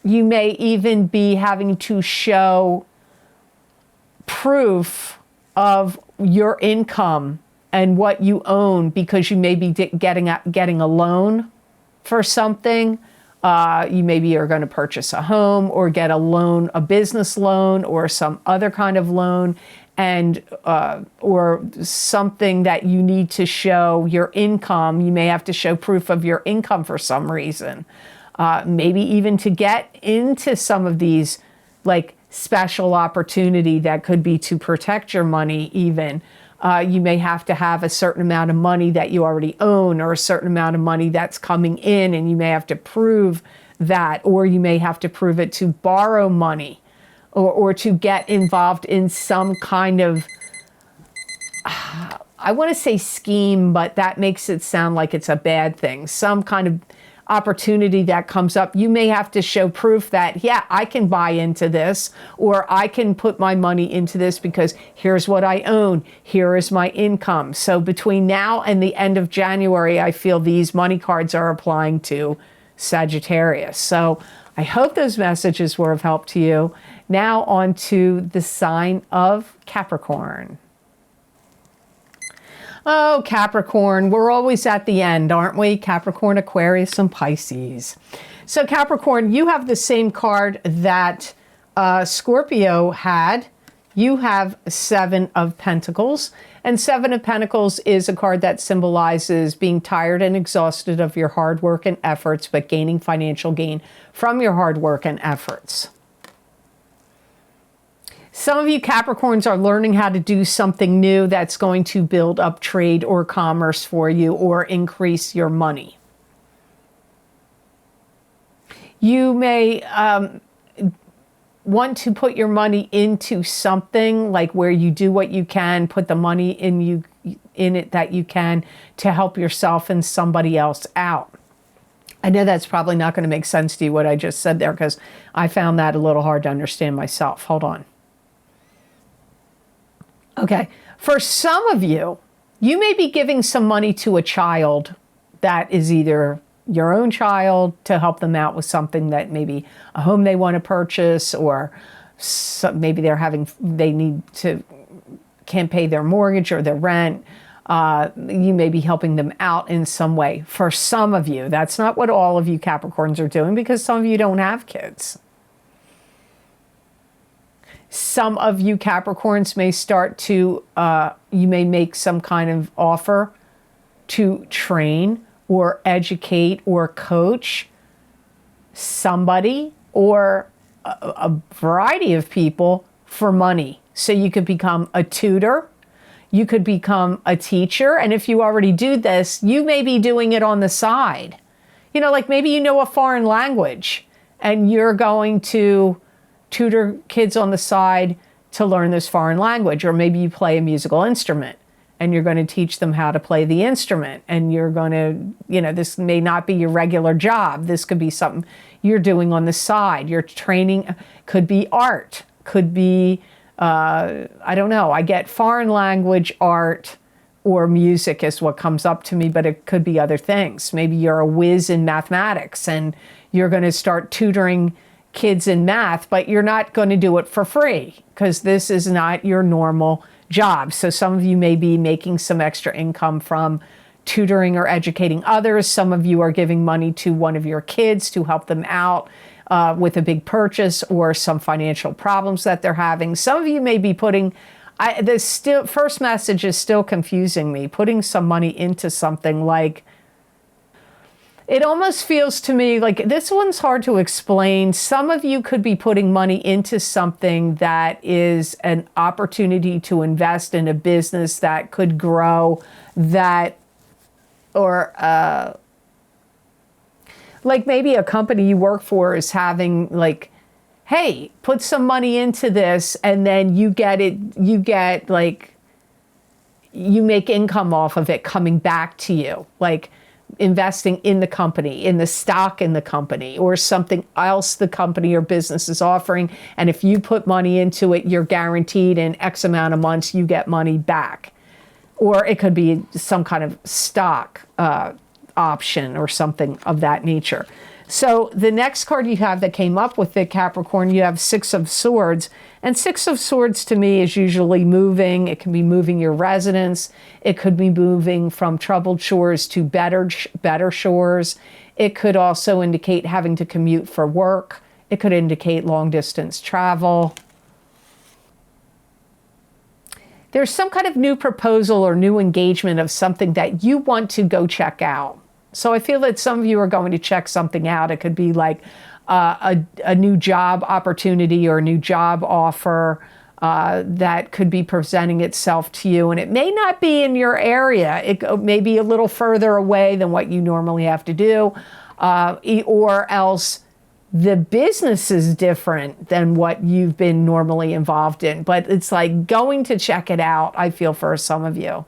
You may even be having to show proof of your income and what you own, because you may be getting a loan for something. You maybe are going to purchase a home or get a loan, a business loan or some other kind of loan, and or something that you need to show your income. You may have to show proof of your income for some reason. maybe even to get into some of these like special opportunity that could be to protect your money even. You may have to have a certain amount of money that you already own, or a certain amount of money that's coming in, and you may have to prove that, or you may have to prove it to borrow money, or to get involved in some kind of, I want to say scheme, but that makes it sound like it's a bad thing. Some kind of opportunity that comes up, you may have to show proof that, yeah, I can buy into this, or I can put my money into this because here's what I own, here is my income. So between now and the end of January, I feel these money cards are applying to Sagittarius. So I hope those messages were of help to you. Now on to the sign of Capricorn. Oh, Capricorn, we're always at the end, aren't we? Capricorn, Aquarius, and Pisces. So Capricorn, you have the same card that Scorpio had. You have 7 of Pentacles. And 7 of Pentacles is a card that symbolizes being tired and exhausted of your hard work and efforts, but gaining financial gain from your hard work and efforts. Some of you Capricorns are learning how to do something new that's going to build up trade or commerce for you, or increase your money. You may want to put your money into something like where you do what you can, put the money in it that you can to help yourself and somebody else out. I know that's probably not going to make sense to you what I just said there, because I found that a little hard to understand myself. Hold on. Okay, for some of you, you may be giving some money to a child that is either your own child to help them out with something, that maybe a home they want to purchase, or maybe can't pay their mortgage or their rent. You may be helping them out in some way. For some of you, that's not what all of you Capricorns are doing, because some of you don't have kids. Some of you Capricorns may start to, you may make some kind of offer to train or educate or coach somebody, or a variety of people, for money. So you could become a tutor, you could become a teacher, and if you already do this, you may be doing it on the side. You know, like maybe you know a foreign language, and you're going to tutor kids on the side to learn this foreign language. Or maybe you play a musical instrument and you're going to teach them how to play the instrument, and you're going to, you know, this may not be your regular job. This could be something you're doing on the side. You're training, could be art, could be, I don't know. I get foreign language, art, or music is what comes up to me, but it could be other things. Maybe you're a whiz in mathematics and you're going to start tutoring kids in math, but you're not going to do it for free, because this is not your normal job. So some of you may be making some extra income from tutoring or educating others. Some of you are giving money to one of your kids to help them out with a big purchase or some financial problems that they're having. Some of you may be putting, first message is still confusing me, putting some money into something like, it almost feels to me like this one's hard to explain. Some of you could be putting money into something that is an opportunity to invest in a business that could grow, that, or like maybe a company you work for is having like, hey, put some money into this, and then you make income off of it coming back to you. Like, investing in the company, in the stock in the company, or something else the company or business is offering. And if you put money into it, you're guaranteed in X amount of months, you get money back. Or it could be some kind of stock option or something of that nature. So the next card you have that came up with it, Capricorn, you have 6 of Swords. And 6 of Swords to me is usually moving. It can be moving your residence. It could be moving from troubled shores to better shores. It could also indicate having to commute for work. It could indicate long distance travel. There's some kind of new proposal or new engagement of something that you want to go check out. So I feel that some of you are going to check something out. It could be like a new job opportunity or a new job offer that could be presenting itself to you. And it may not be in your area. It may be a little further away than what you normally have to do. Or else the business is different than what you've been normally involved in. But it's like going to check it out, I feel, for some of you.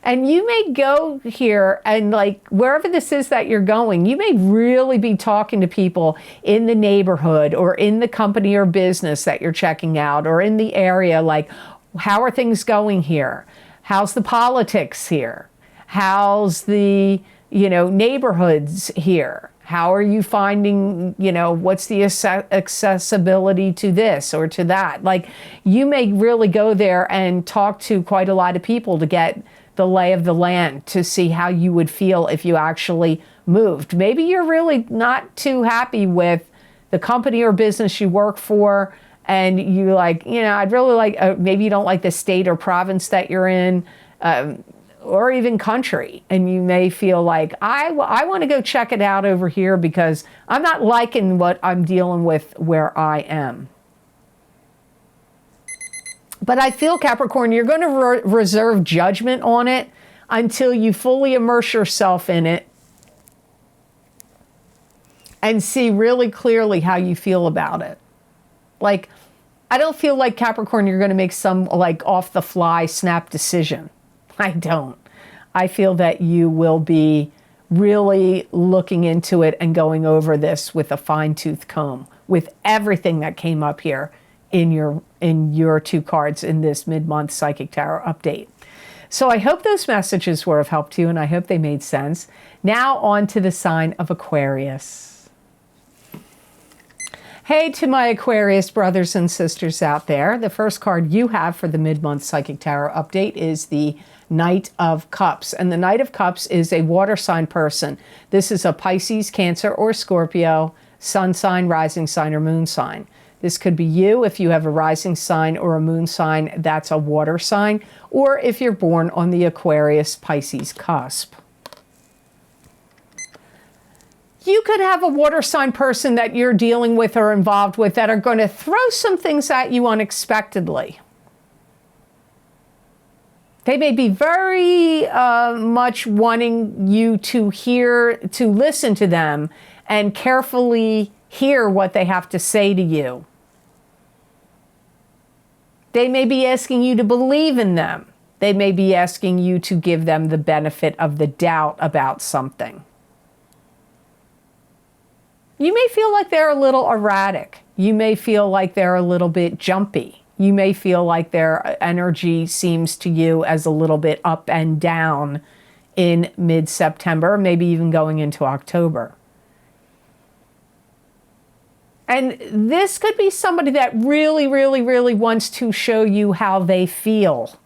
And you may go here and like wherever this is that you're going, you may really be talking to people in the neighborhood or in the company or business that you're checking out or in the area. Like, how are things going here? How's the politics here? How's the, neighborhoods here? How are you finding, what's the accessibility to this or to that? Like, you may really go there and talk to quite a lot of people to get the lay of the land, to see how you would feel if you actually moved. Maybe you're really not too happy with the company or business you work for, and you like, I'd really like, maybe you don't like the state or province that you're in, or even country, and you may feel like, I want to go check it out over here because I'm not liking what I'm dealing with where I am. But I feel, Capricorn, you're going to reserve judgment on it until you fully immerse yourself in it and see really clearly how you feel about it. Like, I don't feel like, Capricorn, you're going to make some like off the fly snap decision. I don't. I feel that you will be really looking into it and going over this with a fine-tooth comb with everything that came up here in your two cards in this mid-month Psychic Tarot update. So I hope those messages were of help to you, and I hope they made sense. Now on to the sign of Aquarius. Hey to my Aquarius brothers and sisters out there. The first card you have for the mid-month Psychic Tarot update is the Knight of Cups. And the Knight of Cups is a water sign person. This is a Pisces, Cancer, or Scorpio, sun sign, rising sign, or moon sign. This could be you if you have a rising sign or a moon sign that's a water sign, or if you're born on the Aquarius Pisces cusp. You could have a water sign person that you're dealing with or involved with that are going to throw some things at you unexpectedly. They may be very much wanting you to listen to them and carefully hear what they have to say to you. They may be asking you to believe in them. They may be asking you to give them the benefit of the doubt about something. You may feel like they're a little erratic. You may feel like they're a little bit jumpy. You may feel like their energy seems to you as a little bit up and down in mid-September, maybe even going into October. And this could be somebody that really, really, really wants to show you how they feel.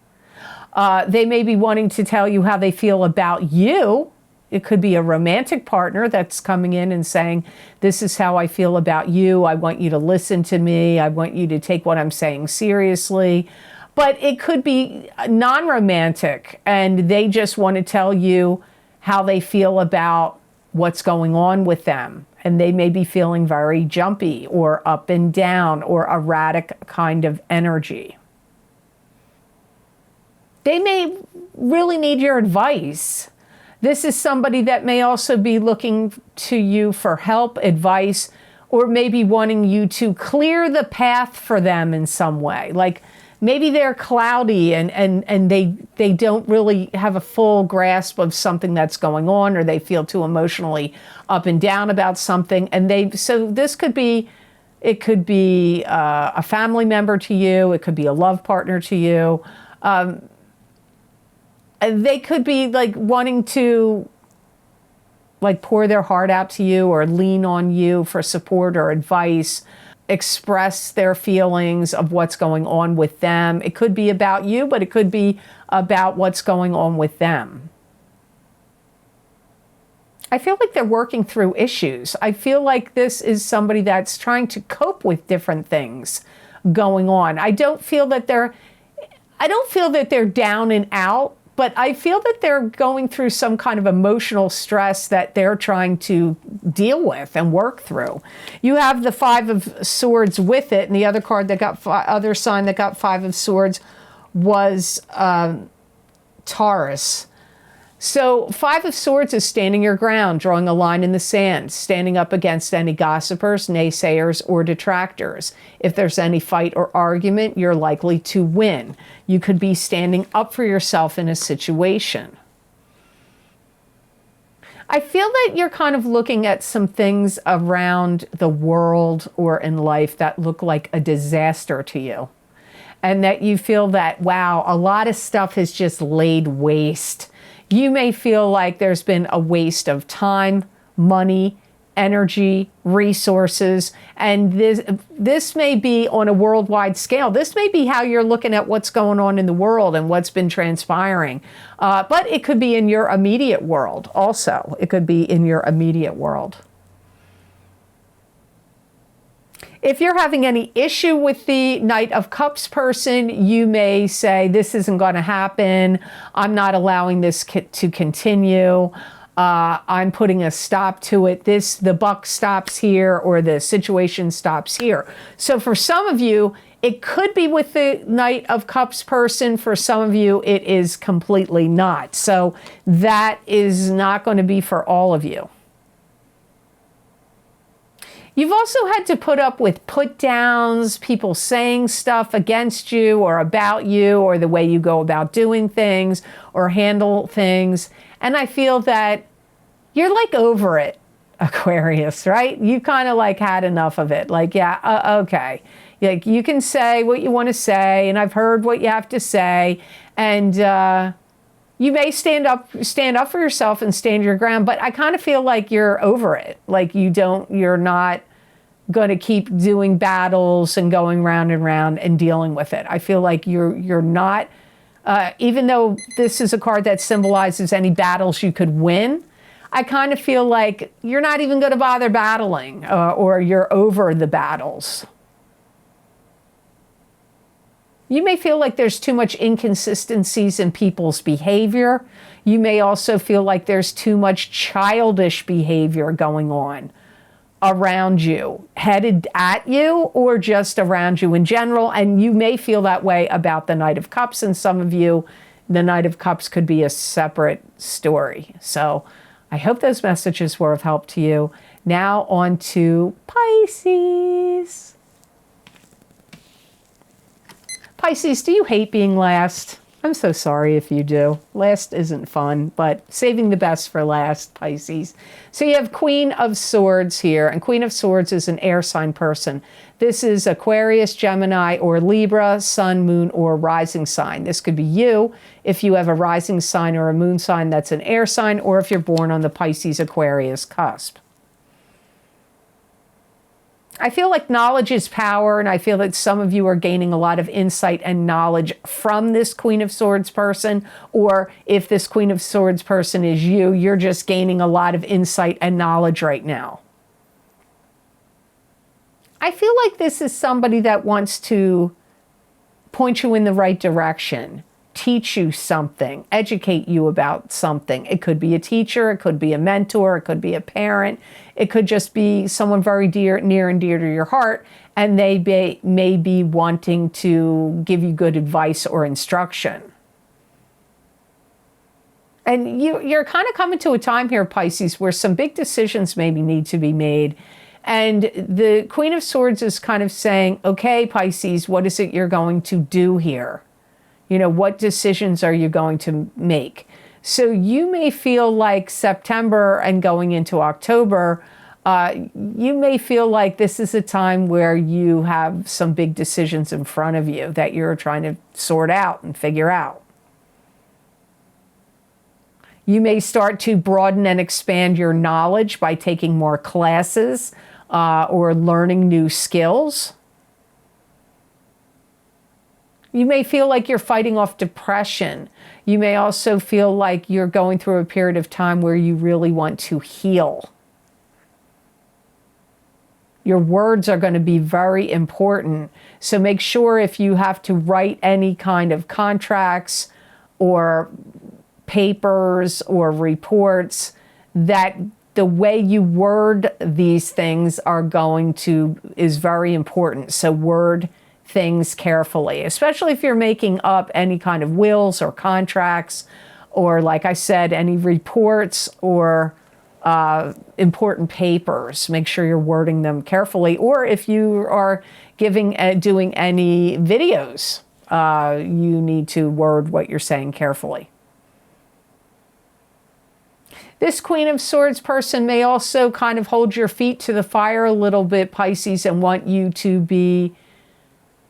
They may be wanting to tell you how they feel about you. It could be a romantic partner that's coming in and saying, this is how I feel about you. I want you to listen to me. I want you to take what I'm saying seriously. But it could be non-romantic, and they just want to tell you how they feel about what's going on with them. And they may be feeling very jumpy or up and down or erratic kind of energy. They may really need your advice. This is somebody that may also be looking to you for help, advice, or maybe wanting you to clear the path for them in some way. Like maybe they're cloudy and they don't really have a full grasp of something that's going on, or they feel too emotionally up and down about something. And so this could be, it could be a family member to you. It could be a love partner to you. They could be like wanting to like pour their heart out to you or lean on you for support or advice, express their feelings of what's going on with them. It could be about you, but it could be about what's going on with them. I feel like they're working through issues. I feel like this is somebody that's trying to cope with different things going on. I don't feel that they're down and out, but I feel that they're going through some kind of emotional stress that they're trying to deal with and work through. You have the Five of Swords with it, and the other card that got, other sign that got Five of Swords was Taurus. So Five of Swords is standing your ground, drawing a line in the sand, standing up against any gossipers, naysayers, or detractors. If there's any fight or argument, you're likely to win. You could be standing up for yourself in a situation. I feel that you're kind of looking at some things around the world or in life that look like a disaster to you. And that you feel that, wow, a lot of stuff has just laid waste. You may feel like there's been a waste of time, money, energy, resources, and this may be on a worldwide scale. This may be how you're looking at what's going on in the world and what's been transpiring. But it could be in your immediate world also. It could be in your immediate world. If you're having any issue with the Knight of Cups person, you may say, this isn't going to happen. I'm not allowing this to continue. I'm putting a stop to it. The buck stops here, or the situation stops here. So for some of you, it could be with the Knight of Cups person. For some of you, it is completely not. So that is not going to be for all of you. You've also had to put up with put-downs, people saying stuff against you or about you, or the way you go about doing things or handle things. And I feel that you're like over it, Aquarius, right? You kind of like had enough of it. Like, yeah, okay. Like, you can say what you want to say, and I've heard what you have to say, and you may stand up for yourself and stand your ground, but I kind of feel like you're over it. Like you're not going to keep doing battles and going round and round and dealing with it. I feel like you're not, even though this is a card that symbolizes any battles you could win, I kind of feel like you're not even going to bother battling, or you're over the battles. You may feel like there's too much inconsistencies in people's behavior. You may also feel like there's too much childish behavior going on around you, headed at you, or just around you in general. And you may feel that way about the Knight of Cups. And some of you, the Knight of Cups could be a separate story. So I hope those messages were of help to you. Now on to Pisces. Pisces, do you hate being last? I'm so sorry if you do. Last isn't fun, but saving the best for last, Pisces. So you have Queen of Swords here, and Queen of Swords is an air sign person. This is Aquarius, Gemini, or Libra, sun, moon, or rising sign. This could be you if you have a rising sign or a moon sign that's an air sign, or if you're born on the Pisces-Aquarius cusp. I feel like knowledge is power, and I feel that some of you are gaining a lot of insight and knowledge from this Queen of Swords person, or if this Queen of Swords person is you, you're just gaining a lot of insight and knowledge right now. I feel like this is somebody that wants to point you in the right direction, teach you something, educate you about something. It could be a teacher, it could be a mentor, it could be a parent, it could just be someone very near and dear to your heart, and they may be wanting to give you good advice or instruction. And you're kind of coming to a time here, Pisces, where some big decisions maybe need to be made. And the Queen of Swords is kind of saying, okay, Pisces, what is it you're going to do here? You know, what decisions are you going to make? So you may feel like September and going into October, you may feel like this is a time where you have some big decisions in front of you that you're trying to sort out and figure out. You may start to broaden and expand your knowledge by taking more classes or learning new skills. You may feel like you're fighting off depression. You may also feel like you're going through a period of time where you really want to heal. Your words are going to be very important. So make sure if you have to write any kind of contracts or papers or reports, that the way you word these things is very important. So word things carefully, especially if you're making up any kind of wills or contracts, or like I said, any reports or important papers. Make sure you're wording them carefully. Or if you are doing any videos, you need to word what you're saying carefully. This Queen of Swords person may also kind of hold your feet to the fire a little bit, Pisces, and want you to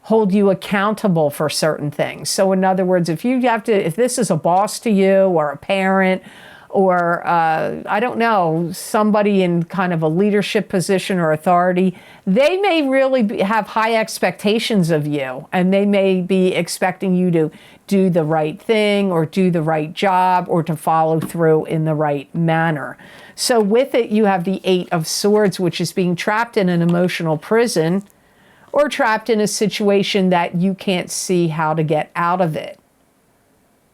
hold you accountable for certain things. So in other words, if this is a boss to you, or a parent, or I don't know, somebody in kind of a leadership position or authority, they may really have high expectations of you, and they may be expecting you to do the right thing, or do the right job, or to follow through in the right manner. So with it, you have the Eight of Swords, which is being trapped in an emotional prison, or trapped in a situation that you can't see how to get out of it.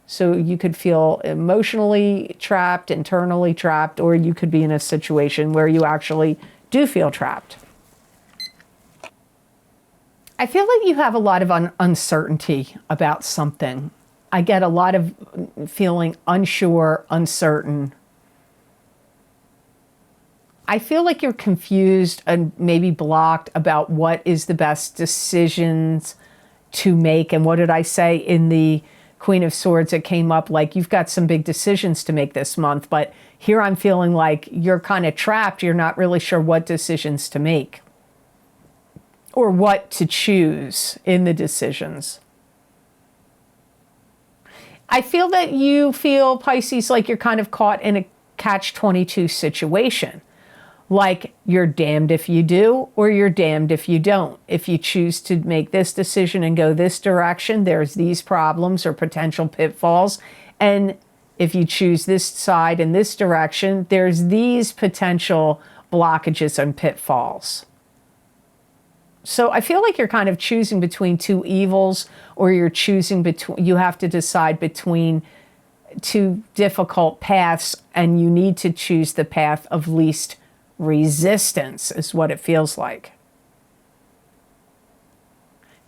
So you could feel emotionally trapped, internally trapped, or you could be in a situation where you actually do feel trapped. I feel like you have a lot of uncertainty about something. I get a lot of feeling unsure, uncertain. I feel like you're confused and maybe blocked about what is the best decisions to make. And what did I say in the Queen of Swords? It came up like you've got some big decisions to make this month, but here I'm feeling like you're kind of trapped. You're not really sure what decisions to make or what to choose in the decisions. I feel that you feel, Pisces, like you're kind of caught in a catch-22 situation. Like you're damned if you do, or you're damned if you don't. If you choose to make this decision and go this direction, there's these problems or potential pitfalls. And if you choose this side and this direction, there's these potential blockages and pitfalls. So I feel like you're kind of choosing between two evils, or you have to decide between two difficult paths, and you need to choose the path of least resistance, is what it feels like.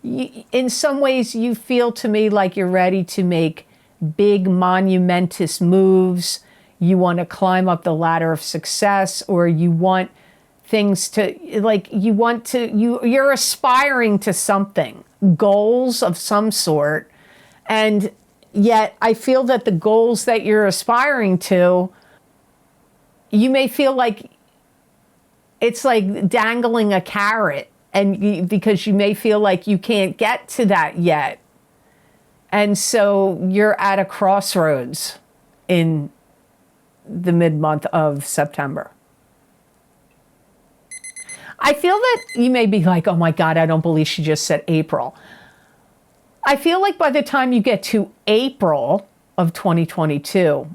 In some ways, you feel to me like you're ready to make big, monumentous moves. You want to climb up the ladder of success, or you want things to, like, you're aspiring to something, goals of some sort. And yet I feel that the goals that you're aspiring to, you may feel like it's like dangling a carrot, and because you may feel like you can't get to that yet. And so you're at a crossroads in the mid-month of September. I feel that you may be like, oh my God, I don't believe she just said April. I feel like by the time you get to April of 2022,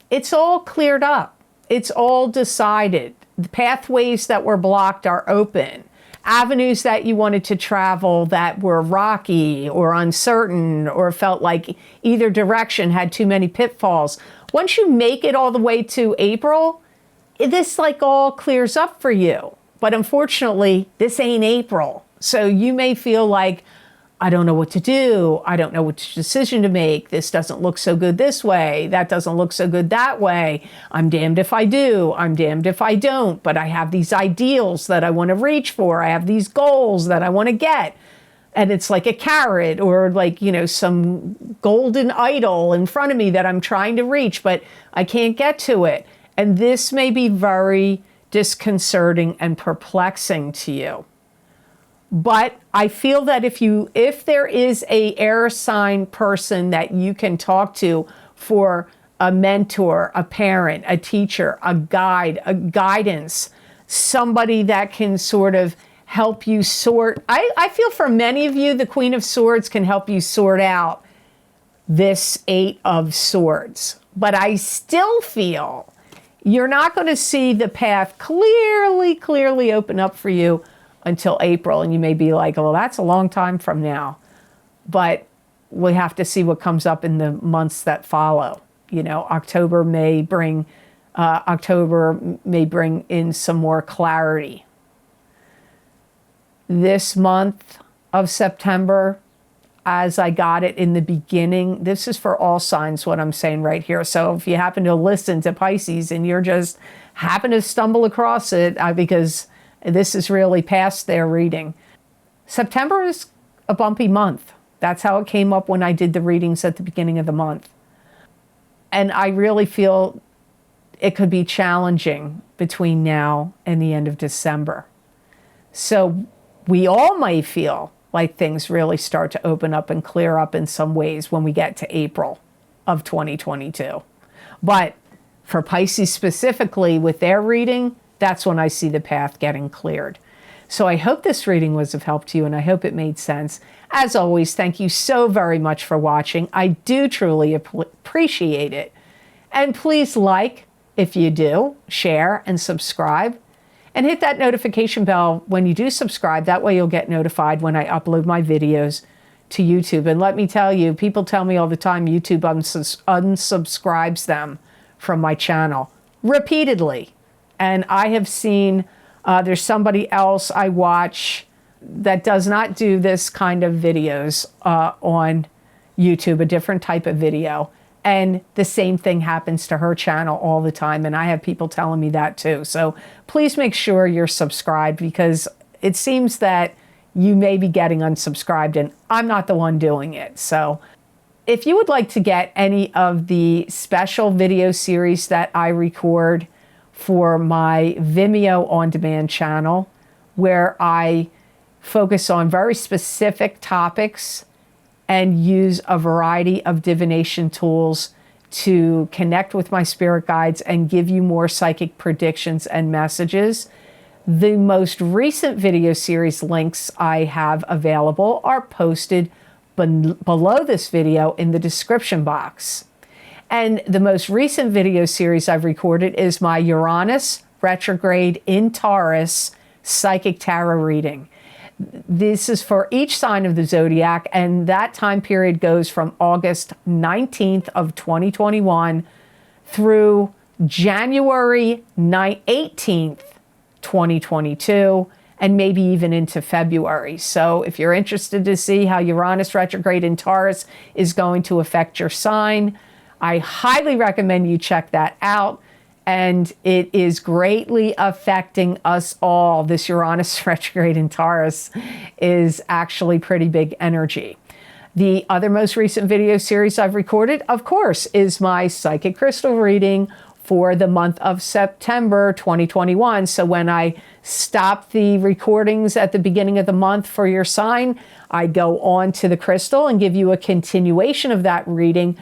it's all cleared up. It's all decided. The pathways that were blocked are open. Avenues that you wanted to travel that were rocky or uncertain, or felt like either direction had too many pitfalls. Once you make it all the way to April, this like all clears up for you. But unfortunately, this ain't April. So you may feel like, I don't know what to do. I don't know which decision to make. This doesn't look so good this way. That doesn't look so good that way. I'm damned if I do. I'm damned if I don't. But I have these ideals that I want to reach for. I have these goals that I want to get. And it's like a carrot, or like, some golden idol in front of me that I'm trying to reach, but I can't get to it. And this may be very disconcerting and perplexing to you. But I feel that if there is a air sign person that you can talk to for a mentor, a parent, a teacher, a guide, a guidance, somebody that can sort of help you sort. I feel for many of you, the Queen of Swords can help you sort out this Eight of Swords. But I still feel you're not going to see the path clearly open up for you until April. And you may be like, well, that's a long time from now. But we have to see what comes up in the months that follow. You know, October may bring in some more clarity. This month of September, as I got it in the beginning, this is for all signs, what I'm saying right here. So if you happen to listen to Pisces and you're just happen to stumble across it, because this is really past their reading. September is a bumpy month. That's how it came up when I did the readings at the beginning of the month. And I really feel it could be challenging between now and the end of December. So we all may feel like things really start to open up and clear up in some ways when we get to April of 2022. But for Pisces specifically, with their reading, that's when I see the path getting cleared. So I hope this reading was of help to you, and I hope it made sense. As always, thank you so very much for watching. I do truly appreciate it. And please like if you do, share and subscribe. And hit that notification bell when you do subscribe. That way you'll get notified when I upload my videos to YouTube. And let me tell you, people tell me all the time YouTube unsubscribes them from my channel repeatedly. And I have seen there's somebody else I watch that does not do this kind of videos on YouTube, a different type of video. And the same thing happens to her channel all the time. And I have people telling me that too. So please make sure you're subscribed, because it seems that you may be getting unsubscribed and I'm not the one doing it. So if you would like to get any of the special video series that I record for my Vimeo on-demand channel, where I focus on very specific topics and use a variety of divination tools to connect with my spirit guides and give you more psychic predictions and messages. The most recent video series links I have available are posted below this video in the description box. And the most recent video series I've recorded is my Uranus retrograde in Taurus psychic tarot reading. This is for each sign of the zodiac, and that time period goes from August 19th of 2021 through January 18th, 2022, and maybe even into February. So if you're interested to see how Uranus retrograde in Taurus is going to affect your sign, I highly recommend you check that out. And it is greatly affecting us all. This Uranus retrograde in Taurus is actually pretty big energy. The other most recent video series I've recorded, of course, is my psychic crystal reading for the month of September 2021. So when I stop the recordings at the beginning of the month for your sign, I go on to the crystal and give you a continuation of that reading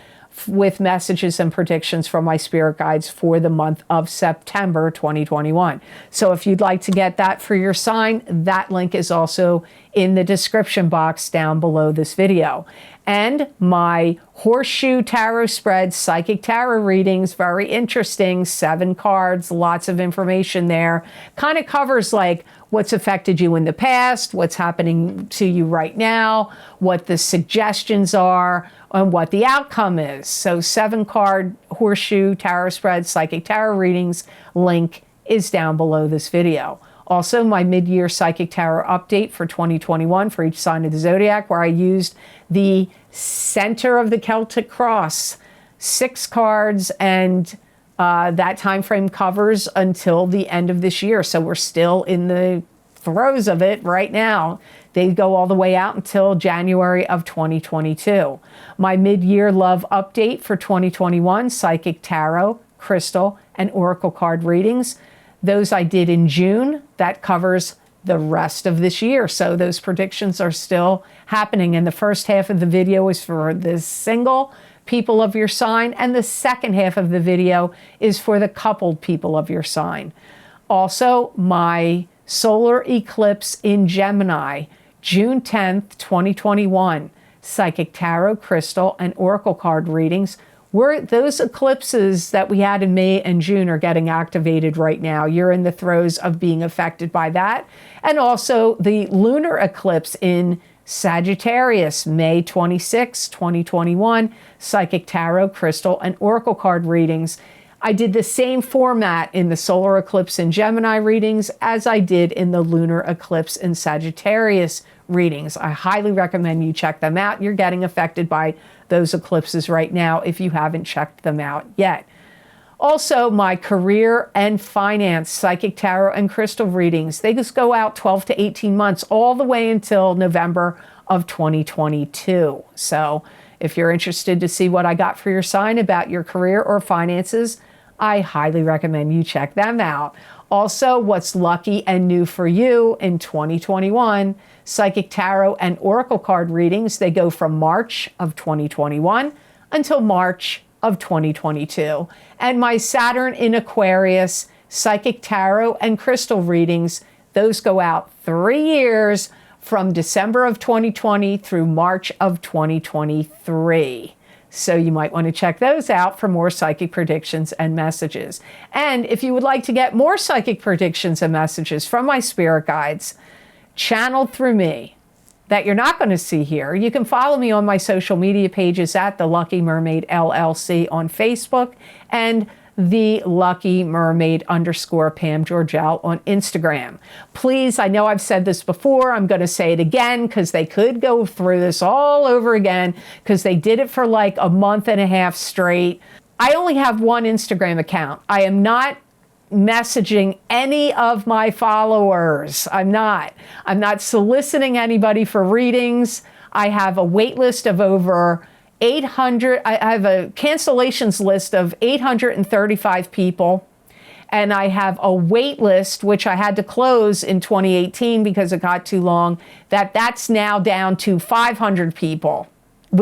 with messages and predictions from my spirit guides for the month of September 2021. So if you'd like to get that for your sign, that link is also in the description box down below this video. And my Horseshoe Tarot spread, psychic tarot readings, very interesting, 7 cards, lots of information there. Kind of covers like what's affected you in the past, what's happening to you right now, what the suggestions are, and what the outcome is. So 7-card Horseshoe Tarot spread, psychic tarot readings link is down below this video. Also, my mid-year psychic tarot update for 2021 for each sign of the zodiac, where I used the center of the Celtic cross, 6 cards, and that time frame covers until the end of this year. So we're still in the throes of it right now. They go all the way out until January of 2022. My mid-year love update for 2021, psychic tarot, crystal, and oracle card readings. Those I did in June. That covers the rest of this year. So those predictions are still happening. And the first half of the video is for the single people of your sign, and the second half of the video is for the coupled people of your sign. Also, my solar eclipse in Gemini, June 10th, 2021, psychic tarot, crystal, and oracle card readings. Those eclipses that we had in May and June are getting activated right now. You're in the throes of being affected by that. And also the lunar eclipse in Sagittarius, May 26, 2021, Psychic Tarot, Crystal, and Oracle card readings. I did the same format in the solar eclipse and Gemini readings as I did in the lunar eclipse and Sagittarius readings. I highly recommend you check them out. You're getting affected by those eclipses right now if you haven't checked them out yet. Also, my career and finance, psychic tarot and crystal readings, they just go out 12 to 18 months, all the way until November of 2022. So if you're interested to see what I got for your sign about your career or finances, I highly recommend you check them out. Also, what's lucky and new for you in 2021, psychic tarot and oracle card readings, they go from March of 2021 until March of 2022. And my Saturn in Aquarius, psychic tarot and crystal readings, those go out 3 years from December of 2020 through March of 2023. So you might want to check those out for more psychic predictions and messages. And if you would like to get more psychic predictions and messages from my spirit guides, channeled through me, that you're not going to see here, you can follow me on my social media pages at The Lucky Mermaid LLC on Facebook and The Lucky Mermaid _ Pam Georgel on Instagram. Please, I know I've said this before, I'm going to say it again because they could go through this all over again because they did it for like a month and a half straight. I only have one Instagram account. I am not messaging any of my followers. I'm not soliciting anybody for readings. I have a wait list of over 800. I have a cancellations list of 835 people. And I have a wait list, which I had to close in 2018 because it got too long, that's now down to 500 people.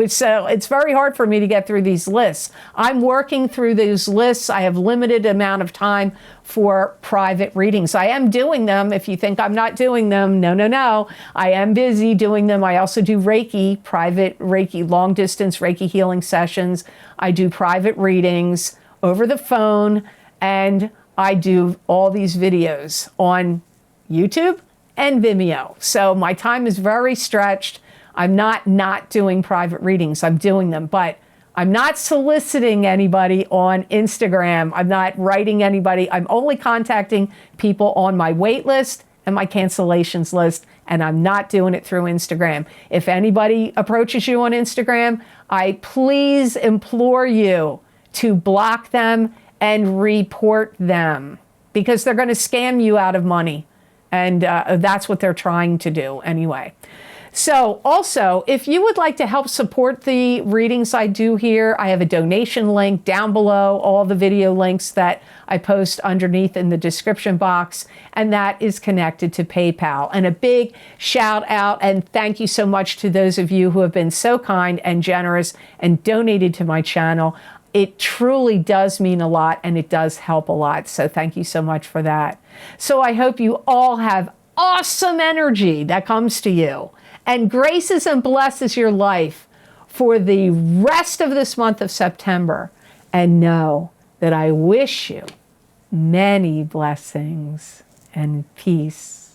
So it's very hard for me to get through these lists. I'm working through these lists. I have limited amount of time for private readings. I am doing them. If you think I'm not doing them, no. I am busy doing them. I also do Reiki, private Reiki, long distance Reiki healing sessions. I do private readings over the phone, and I do all these videos on YouTube and Vimeo. So my time is very stretched. I'm not doing private readings. I'm doing them, but I'm not soliciting anybody on Instagram. I'm not writing anybody. I'm only contacting people on my wait list and my cancellations list, and I'm not doing it through Instagram. If anybody approaches you on Instagram, I please implore you to block them and report them because they're going to scam you out of money, and that's what they're trying to do anyway. So also, if you would like to help support the readings I do here, I have a donation link down below, all the video links that I post underneath in the description box, and that is connected to PayPal. And a big shout out and thank you so much to those of you who have been so kind and generous and donated to my channel. It truly does mean a lot, and it does help a lot. So thank you so much for that. So I hope you all have awesome energy that comes to you and graces and blesses your life for the rest of this month of September. And know that I wish you many blessings and peace.